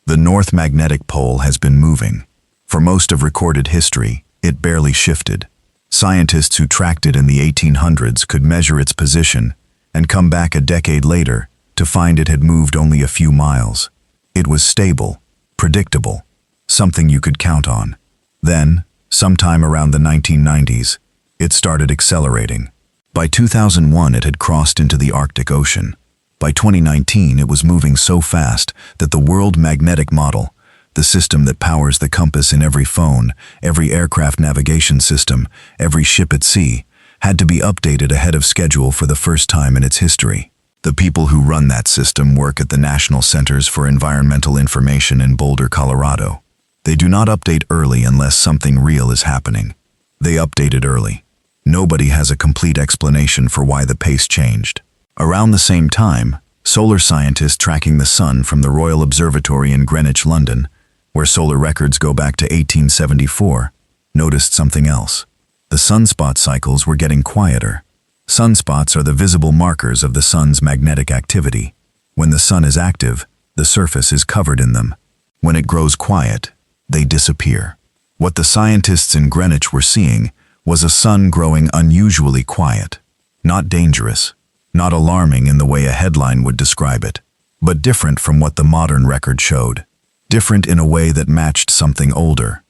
The North Magnetic Pole has been moving. For most of recorded history, it barely shifted. Scientists who tracked it in the 1800s could measure its position and come back a decade later to find it had moved only a few miles. It was stable, predictable, something you could count on. Then, sometime around the 1990s, it started accelerating. By 2001, it had crossed into the Arctic Ocean. By 2019, it was moving so fast that the World Magnetic Model, the system that powers the compass in every phone, every aircraft navigation system, every ship at sea, had to be updated ahead of schedule for the first time in its history. The people who run that system work at the National Centers for Environmental Information in Boulder, Colorado. They do not update early unless something real is happening. They updated early. Nobody has a complete explanation for why the pace changed. Around the same time, solar scientists tracking the sun from the Royal Observatory in Greenwich, London, where solar records go back to 1874, noticed something else. The sunspot cycles were getting quieter. Sunspots are the visible markers of the sun's magnetic activity. When the sun is active, the surface is covered in them. When it grows quiet, they disappear. What the scientists in Greenwich were seeing was a sun growing unusually quiet. Not dangerous, not alarming in the way a headline would describe it, but different from what the modern record showed. Different in a way that matched something older.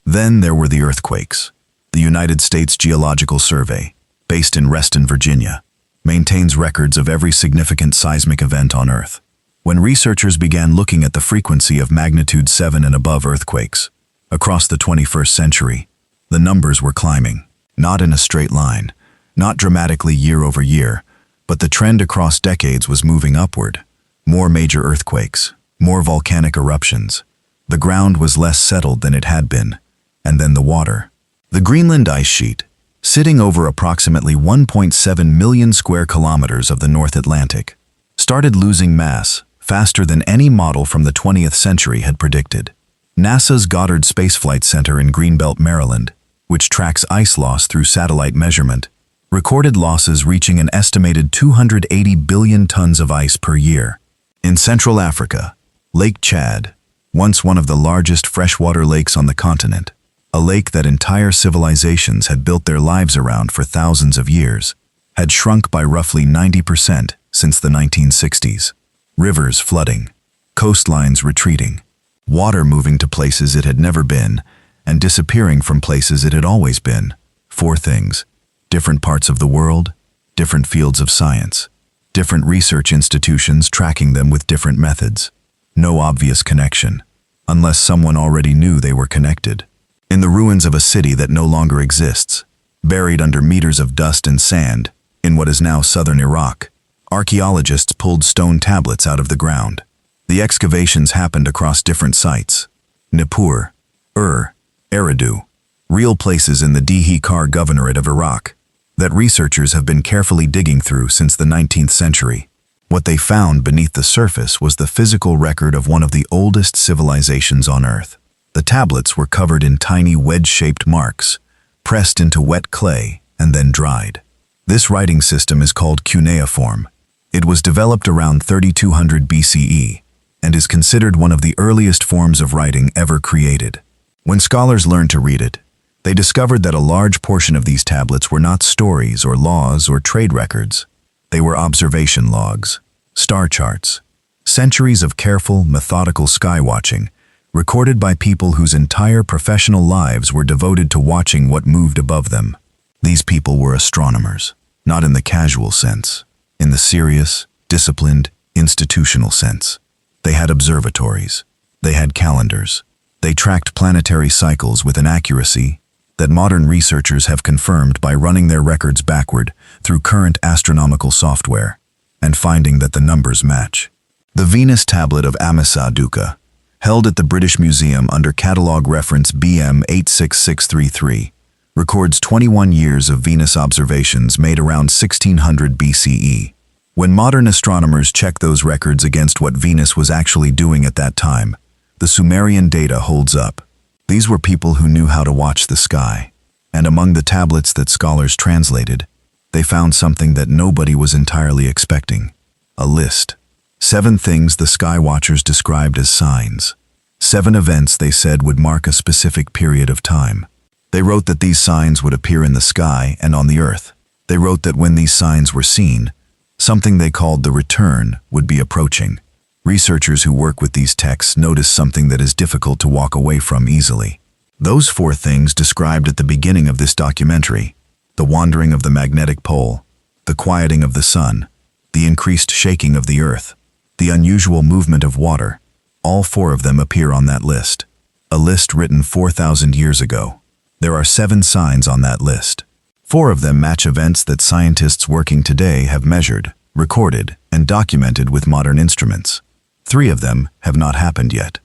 Then there were the earthquakes. The United States Geological Survey, based in Reston, Virginia, maintains records of every significant seismic event on Earth. When researchers began looking at the frequency of magnitude 7 and above earthquakes across the 21st century, the numbers were climbing, not in a straight line, not dramatically year over year, but the trend across decades was moving upward. More major earthquakes, more volcanic eruptions. The ground was less settled than it had been, and then the water. The Greenland ice sheet, sitting over approximately 1.7 million square kilometers of the North Atlantic, started losing mass faster than any model from the 20th century had predicted. NASA's Goddard Space Flight Center in Greenbelt, Maryland, which tracks ice loss through satellite measurement, recorded losses reaching an estimated 280 billion tons of ice per year. In Central Africa, Lake Chad, once one of the largest freshwater lakes on the continent, a lake that entire civilizations had built their lives around for thousands of years, had shrunk by roughly 90% since the 1960s. Rivers flooding, coastlines retreating, water moving to places it had never been, and disappearing from places it had always been. 4 things: different parts of the world, different fields of science, different research institutions tracking them with different methods. No obvious connection, unless someone already knew they were connected. In the ruins of a city that no longer exists, buried under meters of dust and sand, in what is now southern Iraq, archaeologists pulled stone tablets out of the ground. The excavations happened across different sites: Nippur, Eridu, real places in the Dihi-Kar Governorate of Iraq, that researchers have been carefully digging through since the 19th century. What they found beneath the surface was the physical record of one of the oldest civilizations on Earth. The tablets were covered in tiny wedge-shaped marks, pressed into wet clay and then dried. This writing system is called cuneiform. It was developed around 3200 BCE and is considered one of the earliest forms of writing ever created. When scholars learned to read it, they discovered that a large portion of these tablets were not stories or laws or trade records. They were observation logs, star charts, centuries of careful, methodical skywatching, recorded by people whose entire professional lives were devoted to watching what moved above them. These people were astronomers, not in the casual sense, in the serious, disciplined, institutional sense. They had observatories. They had calendars. They tracked planetary cycles with an accuracy that modern researchers have confirmed by running their records backward through current astronomical software and finding that the numbers match. The Venus tablet of Amisa Duca, held at the British Museum under catalogue reference BM 86633, records 21 years of Venus observations made around 1600 BCE. When modern astronomers check those records against what Venus was actually doing at that time, the Sumerian data holds up. These were people who knew how to watch the sky, and among the tablets that scholars translated, they found something that nobody was entirely expecting: a list. 7 things the sky watchers described as signs. 7 events they said would mark a specific period of time. They wrote that these signs would appear in the sky and on the earth. They wrote that when these signs were seen, something they called the return would be approaching. Researchers who work with these texts notice something that is difficult to walk away from easily. Those 4 things described at the beginning of this documentary, the wandering of the magnetic pole, the quieting of the sun, the increased shaking of the earth, the unusual movement of water, all 4 of them appear on that list. A list written 4,000 years ago. There are 7 signs on that list. 4 of them match events that scientists working today have measured, recorded, and documented with modern instruments. 3 of them have not happened yet.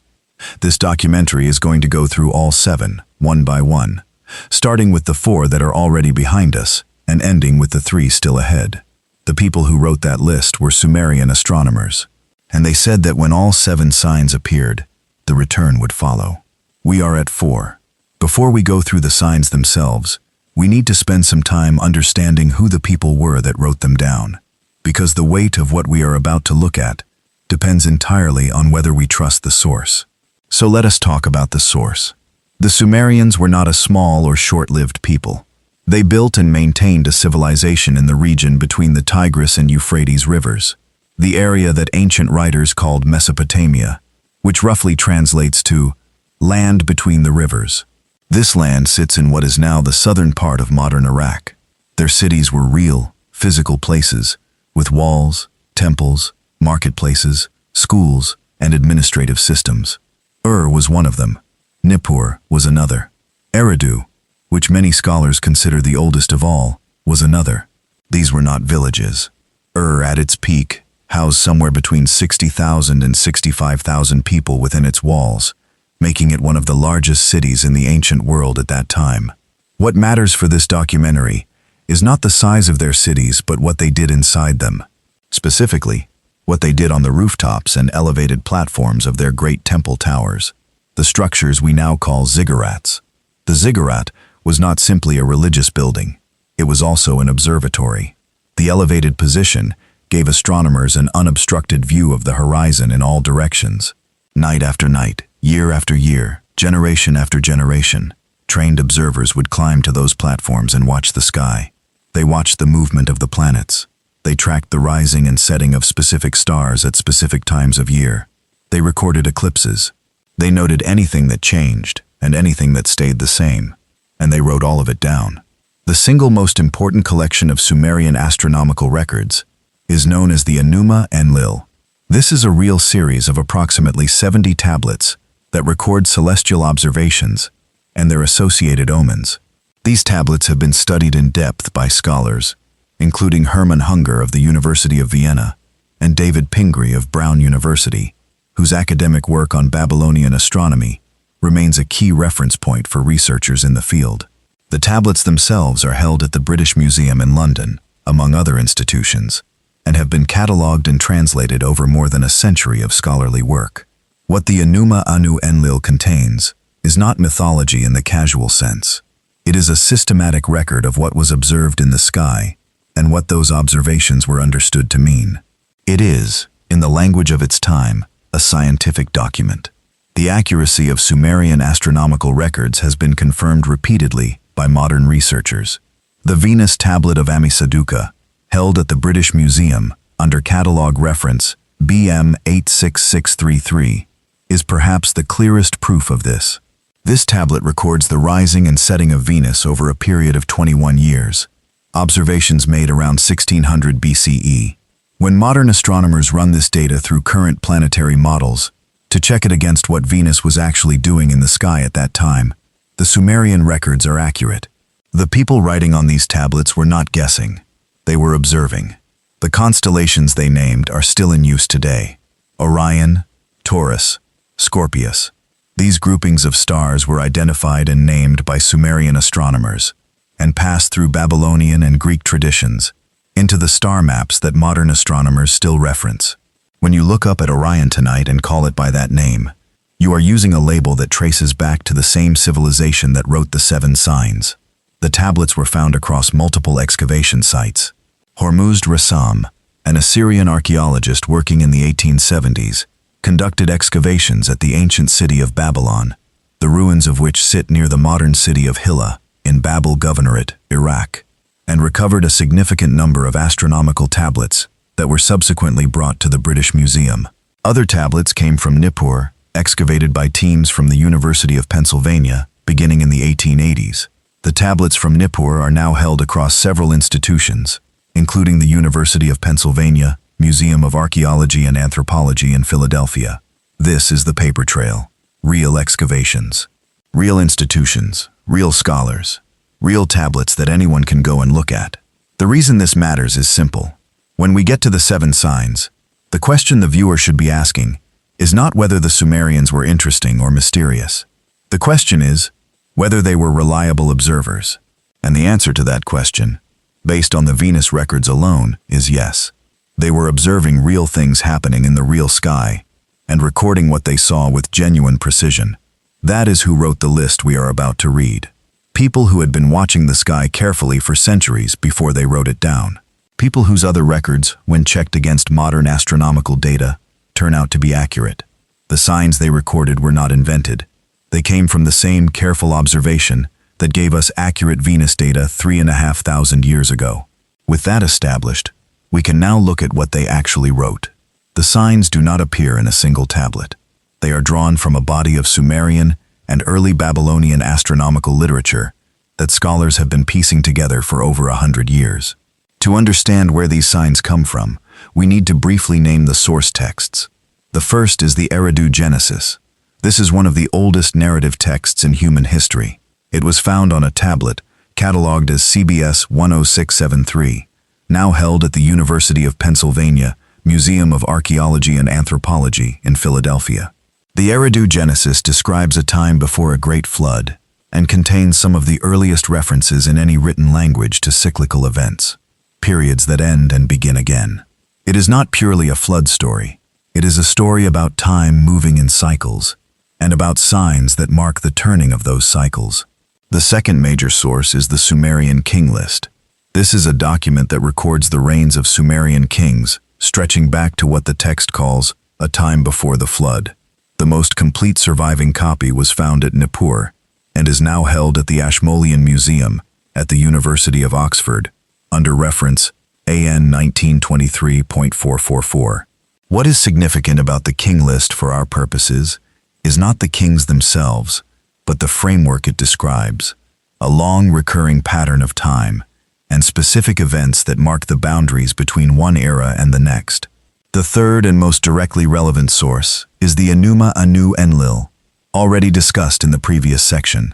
This documentary is going to go through all 7, one by one, starting with the 4 that are already behind us and ending with the 3 still ahead. The people who wrote that list were Sumerian astronomers, and they said that when all 7 signs appeared, the return would follow. We are at 4. Before we go through the signs themselves, we need to spend some time understanding who the people were that wrote them down, because the weight of what we are about to look at depends entirely on whether we trust the source. So let us talk about the source. The Sumerians were not a small or short-lived people. They built and maintained a civilization in the region between the Tigris and Euphrates rivers, the area that ancient writers called Mesopotamia, which roughly translates to land between the rivers. This land sits in what is now the southern part of modern Iraq. Their cities were real, physical places, with walls, temples, marketplaces, schools, and administrative systems. Ur was one of them. Nippur was another. Eridu, which many scholars consider the oldest of all, was another. These were not villages. Ur, at its peak, housed somewhere between 60,000 and 65,000 people within its walls, making it one of the largest cities in the ancient world at that time. What matters for this documentary is not the size of their cities, but what they did inside them. Specifically, what they did on the rooftops and elevated platforms of their great temple towers, the structures we now call ziggurats. The ziggurat was not simply a religious building, it was also an observatory. The elevated position gave astronomers an unobstructed view of the horizon in all directions. Night after night, year after year, generation after generation, trained observers would climb to those platforms and watch the sky. They watched the movement of the planets. They tracked the rising and setting of specific stars at specific times of year. They recorded eclipses. They noted anything that changed and anything that stayed the same, and they wrote all of it down. The single most important collection of Sumerian astronomical records is known as the Enuma Enlil. This is a real series of approximately 70 tablets that record celestial observations and their associated omens. These tablets have been studied in depth by scholars, including Hermann Hunger of the University of Vienna and David Pingree of Brown University, whose academic work on Babylonian astronomy remains a key reference point for researchers in the field. The tablets themselves are held at the British Museum in London, among other institutions, and have been catalogued and translated over more than a century of scholarly work. What the Enuma Enlil contains is not mythology in the casual sense. It is a systematic record of what was observed in the sky and what those observations were understood to mean. It is, in the language of its time, a scientific document. The accuracy of Sumerian astronomical records has been confirmed repeatedly by modern researchers. The Venus tablet of Amisaduqa, held at the British Museum under catalogue reference BM 86633, is perhaps the clearest proof of this. This tablet records the rising and setting of Venus over a period of 21 years, observations made around 1600 BCE. When modern astronomers run this data through current planetary models to check it against what Venus was actually doing in the sky at that time, the Sumerian records are accurate. The people writing on these tablets were not guessing. They were observing. The constellations they named are still in use today: Orion, Taurus, Scorpius. These groupings of stars were identified and named by Sumerian astronomers and passed through Babylonian and Greek traditions into the star maps that modern astronomers still reference. When you look up at Orion tonight and call it by that name, you are using a label that traces back to the same civilization that wrote the 7 signs. The tablets were found across multiple excavation sites. Hormuzd Rassam, an Assyrian archaeologist working in the 1870s, conducted excavations at the ancient city of Babylon, the ruins of which sit near the modern city of Hilla in Babel Governorate, Iraq, and recovered a significant number of astronomical tablets that were subsequently brought to the British Museum. Other tablets came from Nippur, excavated by teams from the University of Pennsylvania, beginning in the 1880s. The tablets from Nippur are now held across several institutions, including the University of Pennsylvania, Museum of Archaeology and Anthropology in Philadelphia. This is the paper trail. Real excavations. Real institutions. Real scholars. Real tablets that anyone can go and look at. The reason this matters is simple. When we get to the 7 signs, the question the viewer should be asking is not whether the Sumerians were interesting or mysterious. The question is whether they were reliable observers. And the answer to that question, based on the Venus records alone, is yes. They were observing real things happening in the real sky and recording what they saw with genuine precision. That is who wrote the list we are about to read. People who had been watching the sky carefully for centuries before they wrote it down. People whose other records, when checked against modern astronomical data, turn out to be accurate. The signs they recorded were not invented. They came from the same careful observation that gave us accurate Venus data 3,500 years ago. With that established, we can now look at what they actually wrote. The signs do not appear in a single tablet. They are drawn from a body of Sumerian and early Babylonian astronomical literature that scholars have been piecing together for over 100 years. To understand where these signs come from, we need to briefly name the source texts. The first is the Eridu Genesis. This is one of the oldest narrative texts in human history. It was found on a tablet, catalogued as CBS 10673, now held at the University of Pennsylvania, Museum of Archaeology and Anthropology in Philadelphia. The Eridu Genesis describes a time before a great flood and contains some of the earliest references in any written language to cyclical events, periods that end and begin again. It is not purely a flood story. It is a story about time moving in cycles and about signs that mark the turning of those cycles. The second major source is the Sumerian king list. This is a document that records the reigns of Sumerian kings, stretching back to what the text calls a time before the flood. The most complete surviving copy was found at Nippur and is now held at the Ashmolean Museum at the University of Oxford, under reference AN 1923.444. What is significant about the king list for our purposes is not the kings themselves, but the framework it describes, a long recurring pattern of time and specific events that mark the boundaries between one era and the next. The third and most directly relevant source is the Enuma Anu Enlil, already discussed in the previous section.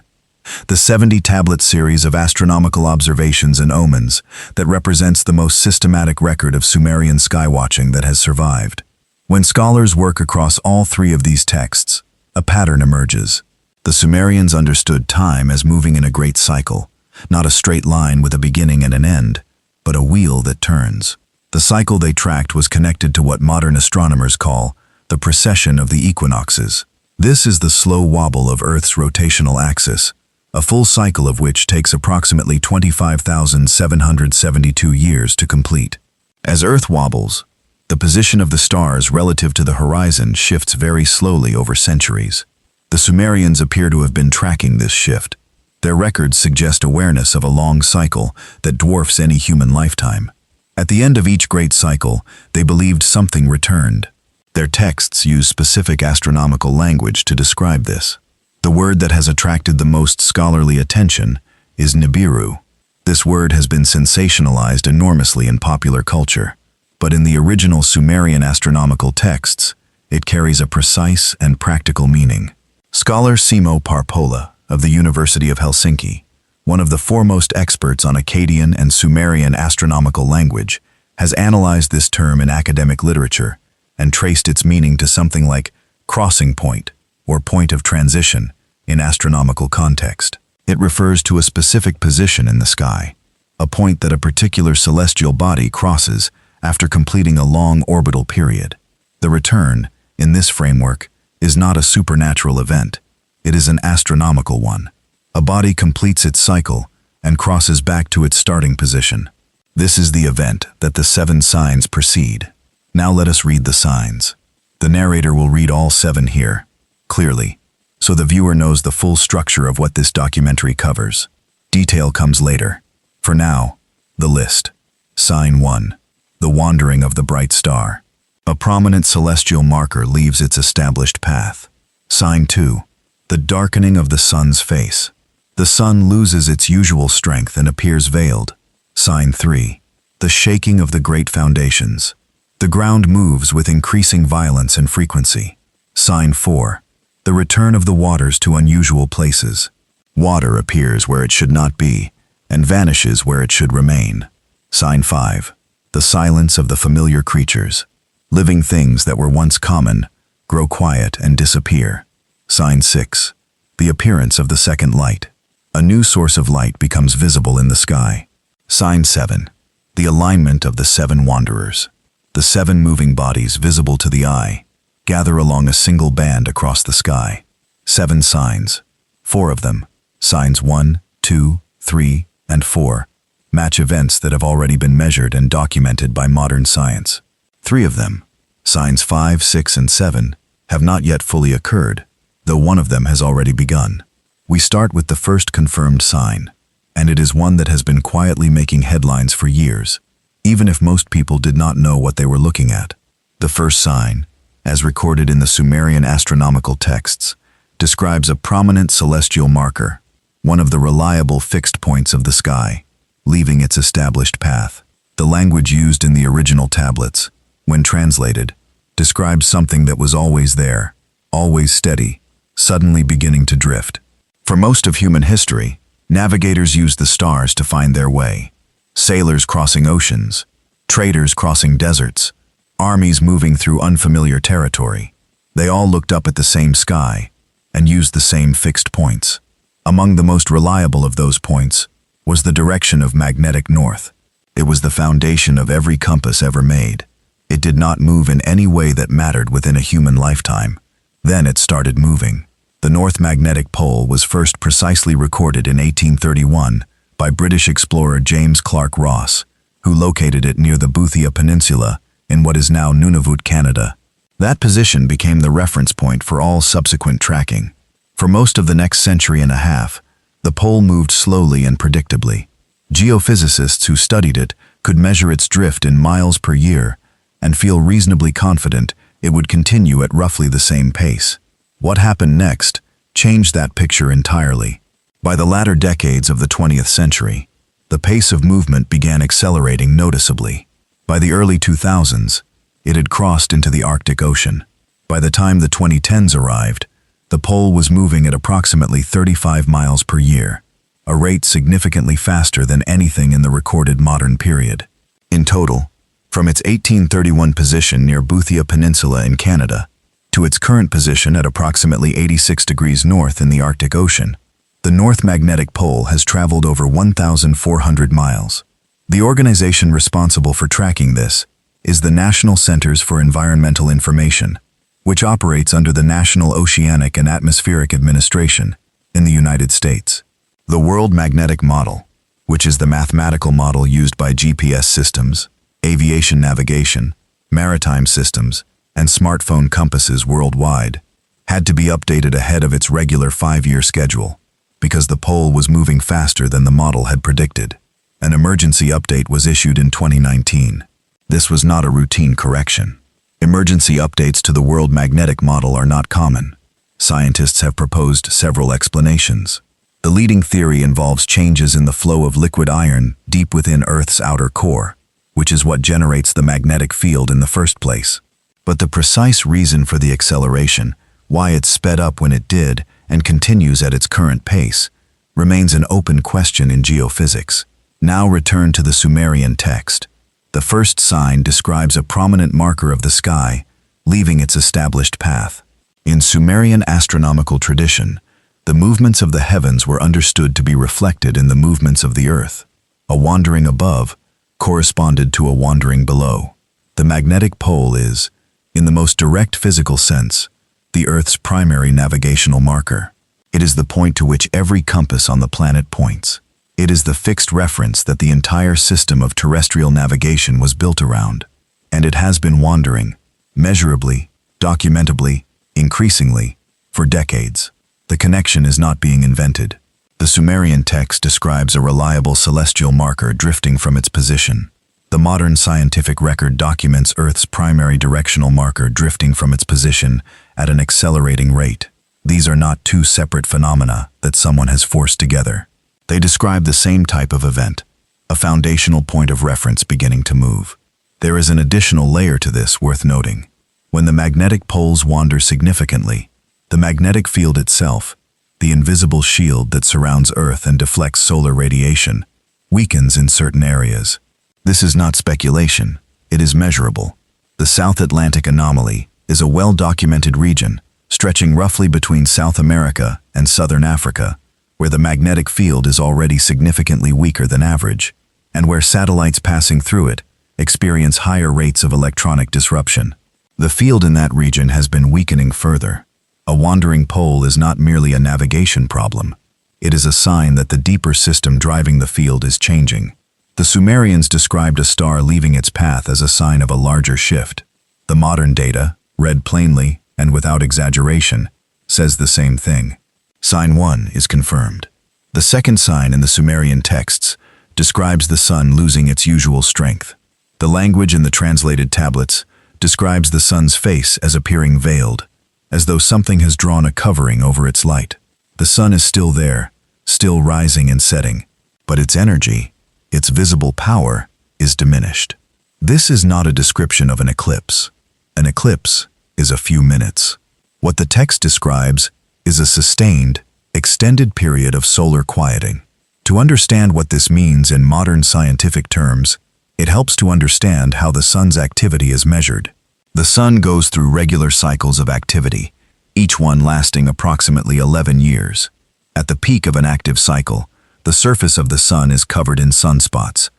The 70-tablet series of astronomical observations and omens that represents the most systematic record of Sumerian skywatching that has survived. When scholars work across all 3 of these texts, a pattern emerges. The Sumerians understood time as moving in a great cycle, not a straight line with a beginning and an end, but a wheel that turns. The cycle they tracked was connected to what modern astronomers call the precession of the equinoxes. This is the slow wobble of Earth's rotational axis, a full cycle of which takes approximately 25,772 years to complete. As Earth wobbles, the position of the stars relative to the horizon shifts very slowly over centuries. The Sumerians appear to have been tracking this shift. Their records suggest awareness of a long cycle that dwarfs any human lifetime. At the end of each great cycle, they believed something returned. Their texts use specific astronomical language to describe this. The word that has attracted the most scholarly attention is Nibiru. This word has been sensationalized enormously in popular culture, but in the original Sumerian astronomical texts, it carries a precise and practical meaning. Scholar Simo Parpola of the University of Helsinki, one of the foremost experts on Akkadian and Sumerian astronomical language, has analyzed this term in academic literature and traced its meaning to something like crossing point or point of transition in astronomical context. It refers to a specific position in the sky, a point that a particular celestial body crosses after completing a long orbital period. The return, in this framework, is not a supernatural event. It is an astronomical one. A body completes its cycle and crosses back to its starting position. This is the event that the 7 signs precede. Now let us read the signs. The The narrator will read all 7 here, clearly, so the viewer knows the full structure of what this documentary covers. Detail comes later. For now, the list. Sign 1. The wandering of the bright star. A prominent celestial marker leaves its established path. Sign 2. The darkening of the sun's face. The sun loses its usual strength and appears veiled. Sign 3. The shaking of the great foundations. The ground moves with increasing violence and frequency. Sign 4. The return of the waters to unusual places. Water appears where it should not be, and vanishes where it should remain. Sign 5. The silence of the familiar creatures. Living things that were once common grow quiet and disappear. Sign 6. The appearance of the second light. A new source of light becomes visible in the sky. Sign 7. The alignment of the 7 wanderers. The 7 moving bodies visible to the eye gather along a single band across the sky. 7 signs. 4 of them, signs 1, 2, 3, and 4, match events that have already been measured and documented by modern science. 3 of them, signs 5, 6, and 7, have not yet fully occurred, though one of them has already begun. We start with the first confirmed sign, and it is one that has been quietly making headlines for years, even if most people did not know what they were looking at. The first sign, as recorded in the Sumerian astronomical texts, describes a prominent celestial marker, one of the reliable fixed points of the sky, leaving its established path. The language used in the original tablets, when translated, describes something that was always there, always steady, suddenly beginning to drift. For most of human history, navigators used the stars to find their way. Sailors crossing oceans, traders crossing deserts, armies moving through unfamiliar territory. They all looked up at the same sky and used the same fixed points. Among the most reliable of those points was the direction of magnetic north. It was the foundation of every compass ever made. It did not move in any way that mattered within a human lifetime. Then it started moving. The North Magnetic Pole was first precisely recorded in 1831 by British explorer James Clark Ross, who located it near the Boothia Peninsula in what is now Nunavut, Canada. That position became the reference point for all subsequent tracking. For most of the next century and a half, the pole moved slowly and predictably. Geophysicists who studied it could measure its drift in miles per year and feel reasonably confident it would continue at roughly the same pace. What happened next changed that picture entirely. By the latter decades of the 20th century, the pace of movement began accelerating noticeably. By the early 2000s, it had crossed into the Arctic Ocean. By the time the 2010s arrived, the pole was moving at approximately 35 miles per year, a rate significantly faster than anything in the recorded modern period. In total, from its 1831 position near Boothia Peninsula in Canada to its current position at approximately 86 degrees north in the Arctic Ocean, the North Magnetic Pole has traveled over 1,400 miles. The organization responsible for tracking this is the National Centers for Environmental Information, which operates under the National Oceanic and Atmospheric Administration in the United States. The World Magnetic Model, which is the mathematical model used by GPS systems, aviation navigation, maritime systems, and smartphone compasses worldwide, had to be updated ahead of its regular 5-year schedule because the pole was moving faster than the model had predicted. An emergency update was issued in 2019. This was not a routine correction. Emergency updates to the World Magnetic Model are not common. Scientists have proposed several explanations. The leading theory involves changes in the flow of liquid iron deep within Earth's outer core, which is what generates the magnetic field in the first place. But the precise reason for the acceleration, why it sped up when it did and continues at its current pace, remains an open question in geophysics. Now return to the Sumerian text. The first sign describes a prominent marker of the sky, leaving its established path. In Sumerian astronomical tradition, the movements of the heavens were understood to be reflected in the movements of the earth. A wandering above corresponded to a wandering below. The magnetic pole is, in the most direct physical sense, the Earth's primary navigational marker. It is the point to which every compass on the planet points. It is the fixed reference that the entire system of terrestrial navigation was built around. And it has been wandering, measurably, documentably, increasingly, for decades. The connection is not being invented. The Sumerian text describes a reliable celestial marker drifting from its position. The modern scientific record documents Earth's primary directional marker drifting from its position at an accelerating rate. These are not two separate phenomena that someone has forced together. They describe the same type of event, a foundational point of reference beginning to move. There is an additional layer to this worth noting. When the magnetic poles wander significantly, the magnetic field itself, the invisible shield that surrounds Earth and deflects solar radiation, weakens in certain areas. This is not speculation, it is measurable. The South Atlantic anomaly is a well-documented region stretching roughly between South America and Southern Africa, where the magnetic field is already significantly weaker than average, and where satellites passing through it experience higher rates of electronic disruption. The field in that region has been weakening further. A wandering pole is not merely a navigation problem. It is a sign that the deeper system driving the field is changing. The Sumerians described a star leaving its path as a sign of a larger shift. The modern data, read plainly and without exaggeration, says the same thing. Sign 1 is confirmed. The second sign in the Sumerian texts describes the sun losing its usual strength. The language in the translated tablets describes the sun's face as appearing veiled, as though something has drawn a covering over its light. The sun is still there, still rising and setting, but its energy, its visible power, is diminished. This is not a description of an eclipse. An eclipse is a few minutes. What the text describes is a sustained, extended period of solar quieting. To understand what this means in modern scientific terms, it helps to understand how the sun's activity is measured. The sun goes through regular cycles of activity, each one lasting approximately 11 years. At the peak of an active cycle, the surface of the sun is covered in sunspots,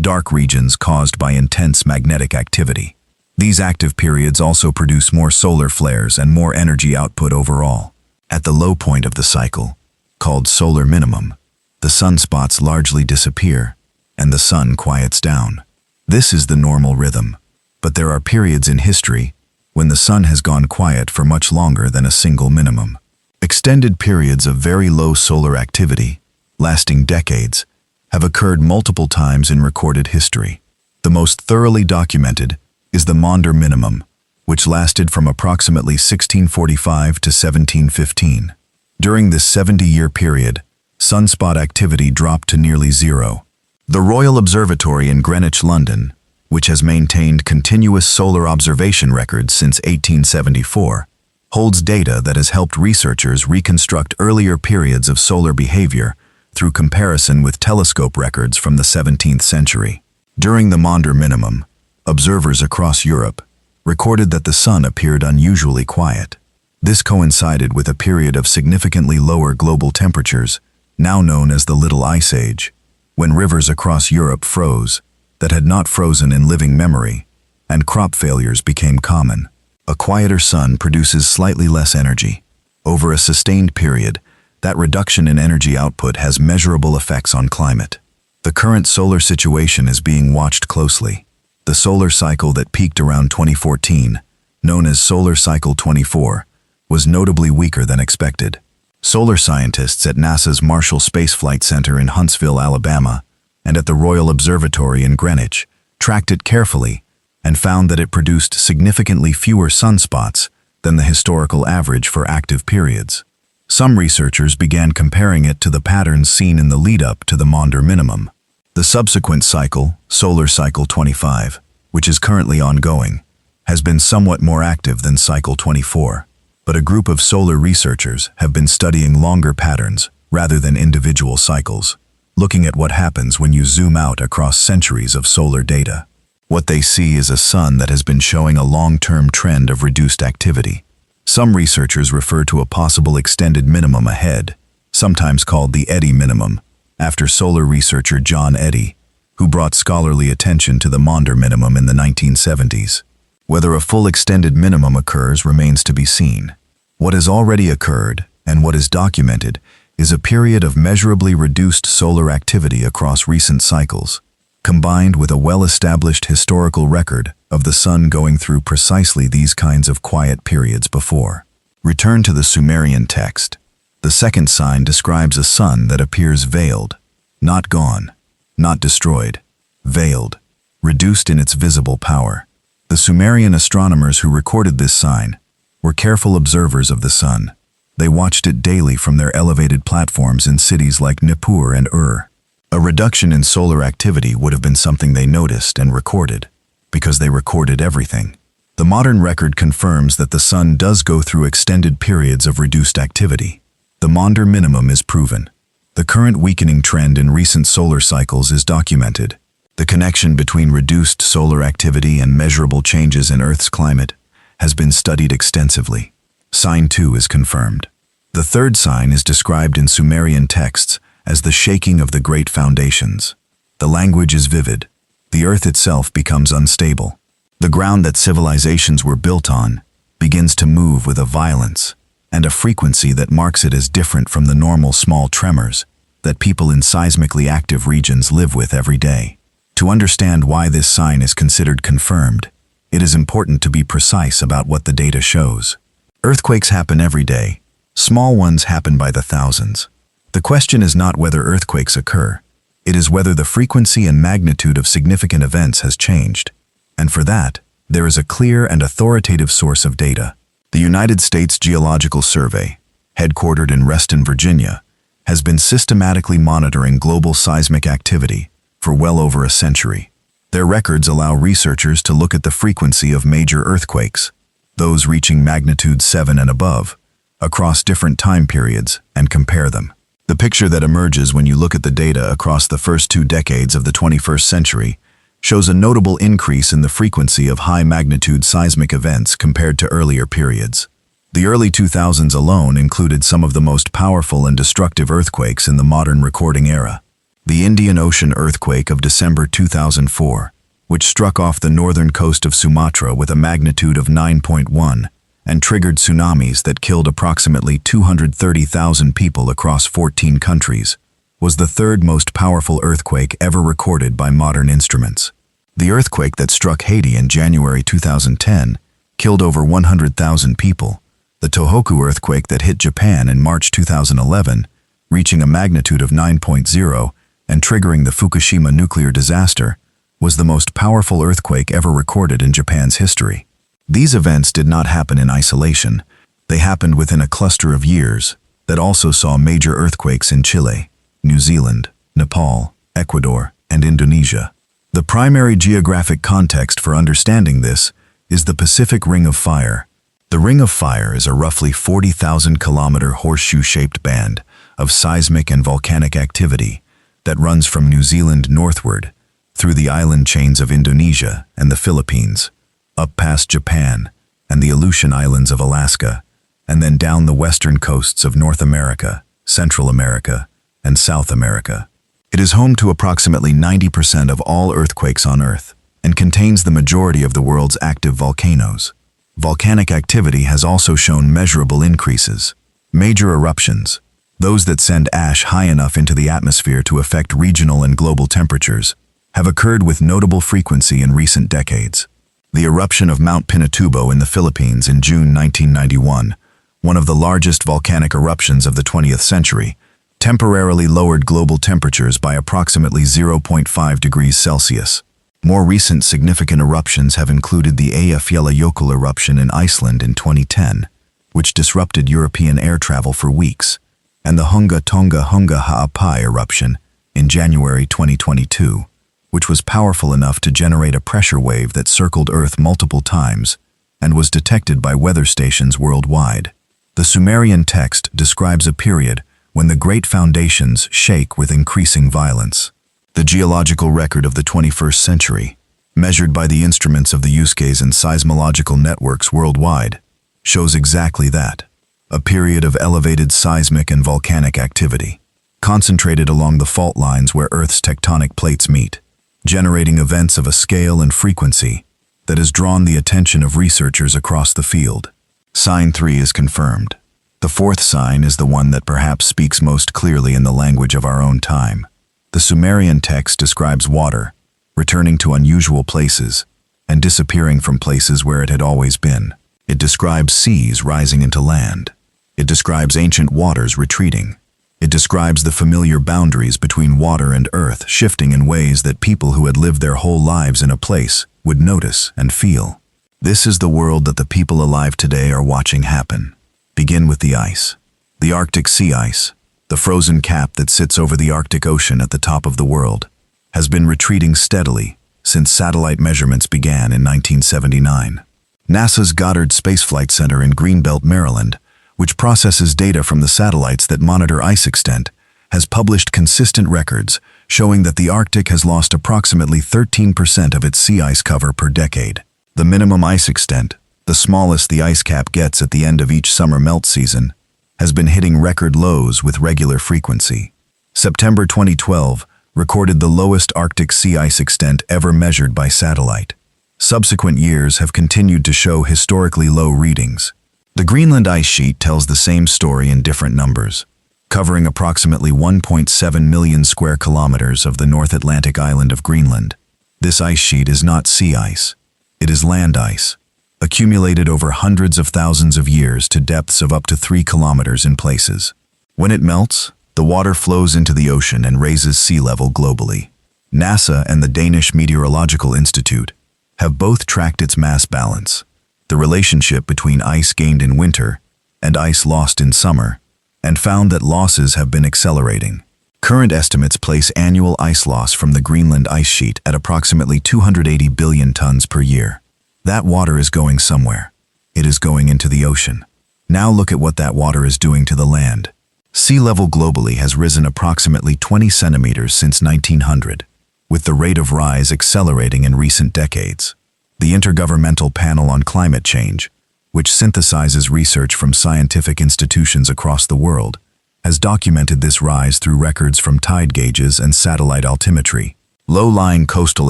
dark regions caused by intense magnetic activity. These active periods also produce more solar flares and more energy output overall. At the low point of the cycle, called solar minimum, the sunspots largely disappear, and the sun quiets down. This is the normal rhythm, but there are periods in history when the sun has gone quiet for much longer than a single minimum. Extended periods of very low solar activity, lasting decades, have occurred multiple times in recorded history. The most thoroughly documented is the Maunder minimum, which lasted from approximately 1645 to 1715. During this 70-year period, sunspot activity dropped to nearly zero. The Royal Observatory in Greenwich, London, which has maintained continuous solar observation records since 1874, holds data that has helped researchers reconstruct earlier periods of solar behavior through comparison with telescope records from the 17th century. During the Maunder minimum, observers across Europe recorded that the sun appeared unusually quiet. This coincided with a period of significantly lower global temperatures, now known as the Little Ice Age, when rivers across Europe froze that had not frozen in living memory, and crop failures became common. A quieter sun produces slightly less energy. Over a sustained period, that reduction in energy output has measurable effects on climate. The current solar situation is being watched closely. The solar cycle that peaked around 2014, known as Solar Cycle 24, was notably weaker than expected. Solar scientists at NASA's Marshall Space Flight Center in Huntsville, Alabama, and at the Royal Observatory in Greenwich tracked it carefully and found that it produced significantly fewer sunspots than the historical average for active periods. Some researchers began comparing it to the patterns seen in the lead-up to the Maunder minimum. The subsequent cycle, Solar Cycle 25, which is currently ongoing, has been somewhat more active than Cycle 24, but a group of solar researchers have been studying longer patterns rather than individual cycles, looking at what happens when you zoom out across centuries of solar data. What they see is a sun that has been showing a long-term trend of reduced activity. Some researchers refer to a possible extended minimum ahead, sometimes called the Eddy minimum, after solar researcher John Eddy, who brought scholarly attention to the Maunder minimum in the 1970s. Whether a full extended minimum occurs remains to be seen. What has already occurred, and what is documented, is a period of measurably reduced solar activity across recent cycles. combined with a well-established historical record of the sun going through precisely these kinds of quiet periods before. Return to the Sumerian text. The second sign describes a sun that appears veiled, not gone, not destroyed, veiled, reduced in its visible power. The Sumerian astronomers who recorded this sign were careful observers of the sun. They watched it daily from their elevated platforms in cities like Nippur and Ur. A reduction in solar activity would have been something they noticed and recorded, because they recorded everything. The modern record confirms that the sun does go through extended periods of reduced activity. The Maunder minimum is proven. The current weakening trend in recent solar cycles is documented. The connection between reduced solar activity and measurable changes in Earth's climate has been studied extensively. Sign 2 is confirmed. The third sign is described in Sumerian texts as the shaking of the great foundations. The language is vivid. The earth itself becomes unstable. The ground that civilizations were built on begins to move with a violence and a frequency that marks it as different from the normal small tremors that people in seismically active regions live with every day. To understand why this sign is considered confirmed, it is important to be precise about what the data shows. Earthquakes happen every day. Small ones happen by the thousands. The question is not whether earthquakes occur. It is whether the frequency and magnitude of significant events has changed. And for that, there is a clear and authoritative source of data. The United States Geological Survey, headquartered in Reston, Virginia, has been systematically monitoring global seismic activity for well over a century. Their records allow researchers to look at the frequency of major earthquakes, those reaching magnitude 7 and above, across different time periods and compare them. The picture that emerges when you look at the data across the first 2 decades of the 21st century shows a notable increase in the frequency of high-magnitude seismic events compared to earlier periods. The early 2000s alone included some of the most powerful and destructive earthquakes in the modern recording era. The Indian Ocean earthquake of December 2004, which struck off the northern coast of Sumatra with a magnitude of 9.1 and triggered tsunamis that killed approximately 230,000 people across 14 countries, was the third most powerful earthquake ever recorded by modern instruments. The earthquake that struck Haiti in January 2010 killed over 100,000 people. The Tohoku earthquake that hit Japan in March 2011, reaching a magnitude of 9.0 and triggering the Fukushima nuclear disaster, was the most powerful earthquake ever recorded in Japan's history. These events did not happen in isolation. They happened within a cluster of years that also saw major earthquakes in Chile, New Zealand, Nepal, Ecuador, and Indonesia. The primary geographic context for understanding this is the Pacific Ring of Fire. The Ring of Fire is a roughly 40,000-kilometer horseshoe-shaped band of seismic and volcanic activity that runs from New Zealand northward, through the island chains of Indonesia and the Philippines, up past Japan and the Aleutian Islands of Alaska, and then down the western coasts of North America, Central America, and South America. It is home to approximately 90% of all earthquakes on Earth and contains the majority of the world's active volcanoes. Volcanic activity has also shown measurable increases. Major eruptions, those that send ash high enough into the atmosphere to affect regional and global temperatures, have occurred with notable frequency in recent decades. The eruption of Mount Pinatubo in the Philippines in June 1991, one of the largest volcanic eruptions of the 20th century, temporarily lowered global temperatures by approximately 0.5 degrees Celsius. More recent significant eruptions have included the Eyjafjallajökull eruption in Iceland in 2010, which disrupted European air travel for weeks, and the Hunga Tonga Hunga Ha'apai eruption in January 2022, which was powerful enough to generate a pressure wave that circled Earth multiple times and was detected by weather stations worldwide. The Sumerian text describes a period when the great foundations shake with increasing violence. The geological record of the 21st century, measured by the instruments of the USGS and seismological networks worldwide, shows exactly that. A period of elevated seismic and volcanic activity, concentrated along the fault lines where Earth's tectonic plates meet, generating events of a scale and frequency that has drawn the attention of researchers across the field. Sign 3 is confirmed. The fourth sign is the one that perhaps speaks most clearly in the language of our own time. The Sumerian text describes water returning to unusual places, and disappearing from places where it had always been. It describes seas rising into land. It describes ancient waters retreating. It describes the familiar boundaries between water and earth shifting in ways that people who had lived their whole lives in a place would notice and feel. This is the world that the people alive today are watching happen. Begin with the ice. The Arctic sea ice, the frozen cap that sits over the Arctic Ocean at the top of the world, has been retreating steadily since satellite measurements began in 1979. NASA's Goddard Space Flight Center in Greenbelt, Maryland, which processes data from the satellites that monitor ice extent, has published consistent records showing that the Arctic has lost approximately 13% of its sea ice cover per decade. The minimum ice extent, the smallest the ice cap gets at the end of each summer melt season, has been hitting record lows with regular frequency. September 2012 recorded the lowest Arctic sea ice extent ever measured by satellite. Subsequent years have continued to show historically low readings. The Greenland ice sheet tells the same story in different numbers, covering approximately 1.7 million square kilometers of the North Atlantic island of Greenland. This ice sheet is not sea ice. It is land ice, accumulated over hundreds of thousands of years to depths of up to 3 kilometers in places. When it melts, the water flows into the ocean and raises sea level globally. NASA and the Danish Meteorological Institute have both tracked its mass balance, the relationship between ice gained in winter and ice lost in summer, and found that losses have been accelerating. Current estimates place annual ice loss from the Greenland ice sheet at approximately 280 billion tons per year. That water is going somewhere. It is going into the ocean. Now look at what that water is doing to the land. Sea level globally has risen approximately 20 centimeters since 1900, with the rate of rise accelerating in recent decades. The Intergovernmental Panel on Climate Change, which synthesizes research from scientific institutions across the world, has documented this rise through records from tide gauges and satellite altimetry. Low-lying coastal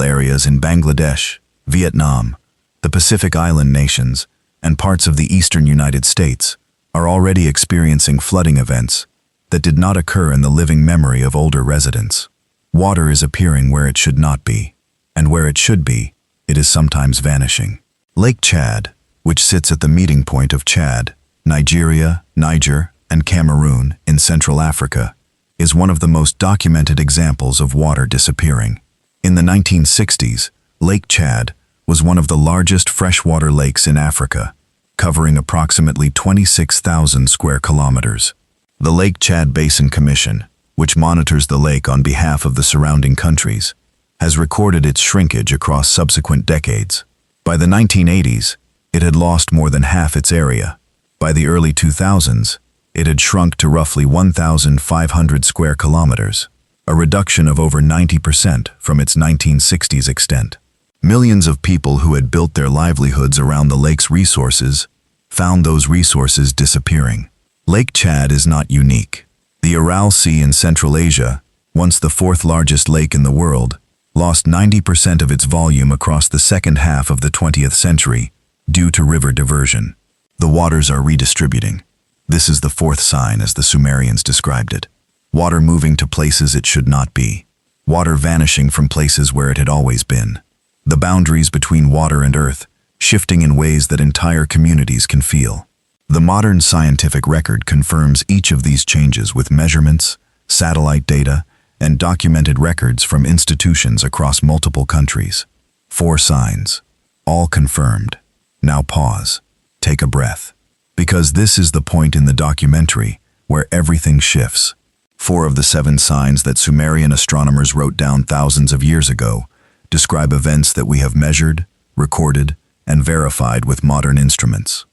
areas in Bangladesh, Vietnam, the Pacific Island nations, and parts of the eastern United States are already experiencing flooding events that did not occur in the living memory of older residents. Water is appearing where it should not be, and where it should be, it is sometimes vanishing. Lake Chad, which sits at the meeting point of Chad, Nigeria, Niger, and Cameroon in Central Africa, is one of the most documented examples of water disappearing. In the 1960s, Lake Chad was one of the largest freshwater lakes in Africa, covering approximately 26,000 square kilometers. The Lake Chad Basin Commission, which monitors the lake on behalf of the surrounding countries, has recorded its shrinkage across subsequent decades. By the 1980s, it had lost more than half its area. By the early 2000s, it had shrunk to roughly 1,500 square kilometers, a reduction of over 90% from its 1960s extent. Millions of people who had built their livelihoods around the lake's resources found those resources disappearing. Lake Chad is not unique. The Aral Sea in Central Asia, once the fourth largest lake in the world, lost 90% of its volume across the second half of the 20th century due to river diversion. The waters are redistributing. This is the fourth sign, as the Sumerians described it. Water moving to places it should not be. Water vanishing from places where it had always been. The boundaries between water and earth shifting in ways that entire communities can feel. The modern scientific record confirms each of these changes with measurements, satellite data, and documented records from institutions across multiple countries. 4 signs, all confirmed. Now pause, take a breath. Because this is the point in the documentary where everything shifts. 4 of the 7 signs that Sumerian astronomers wrote down thousands of years ago describe events that we have measured, recorded, and verified with modern instruments.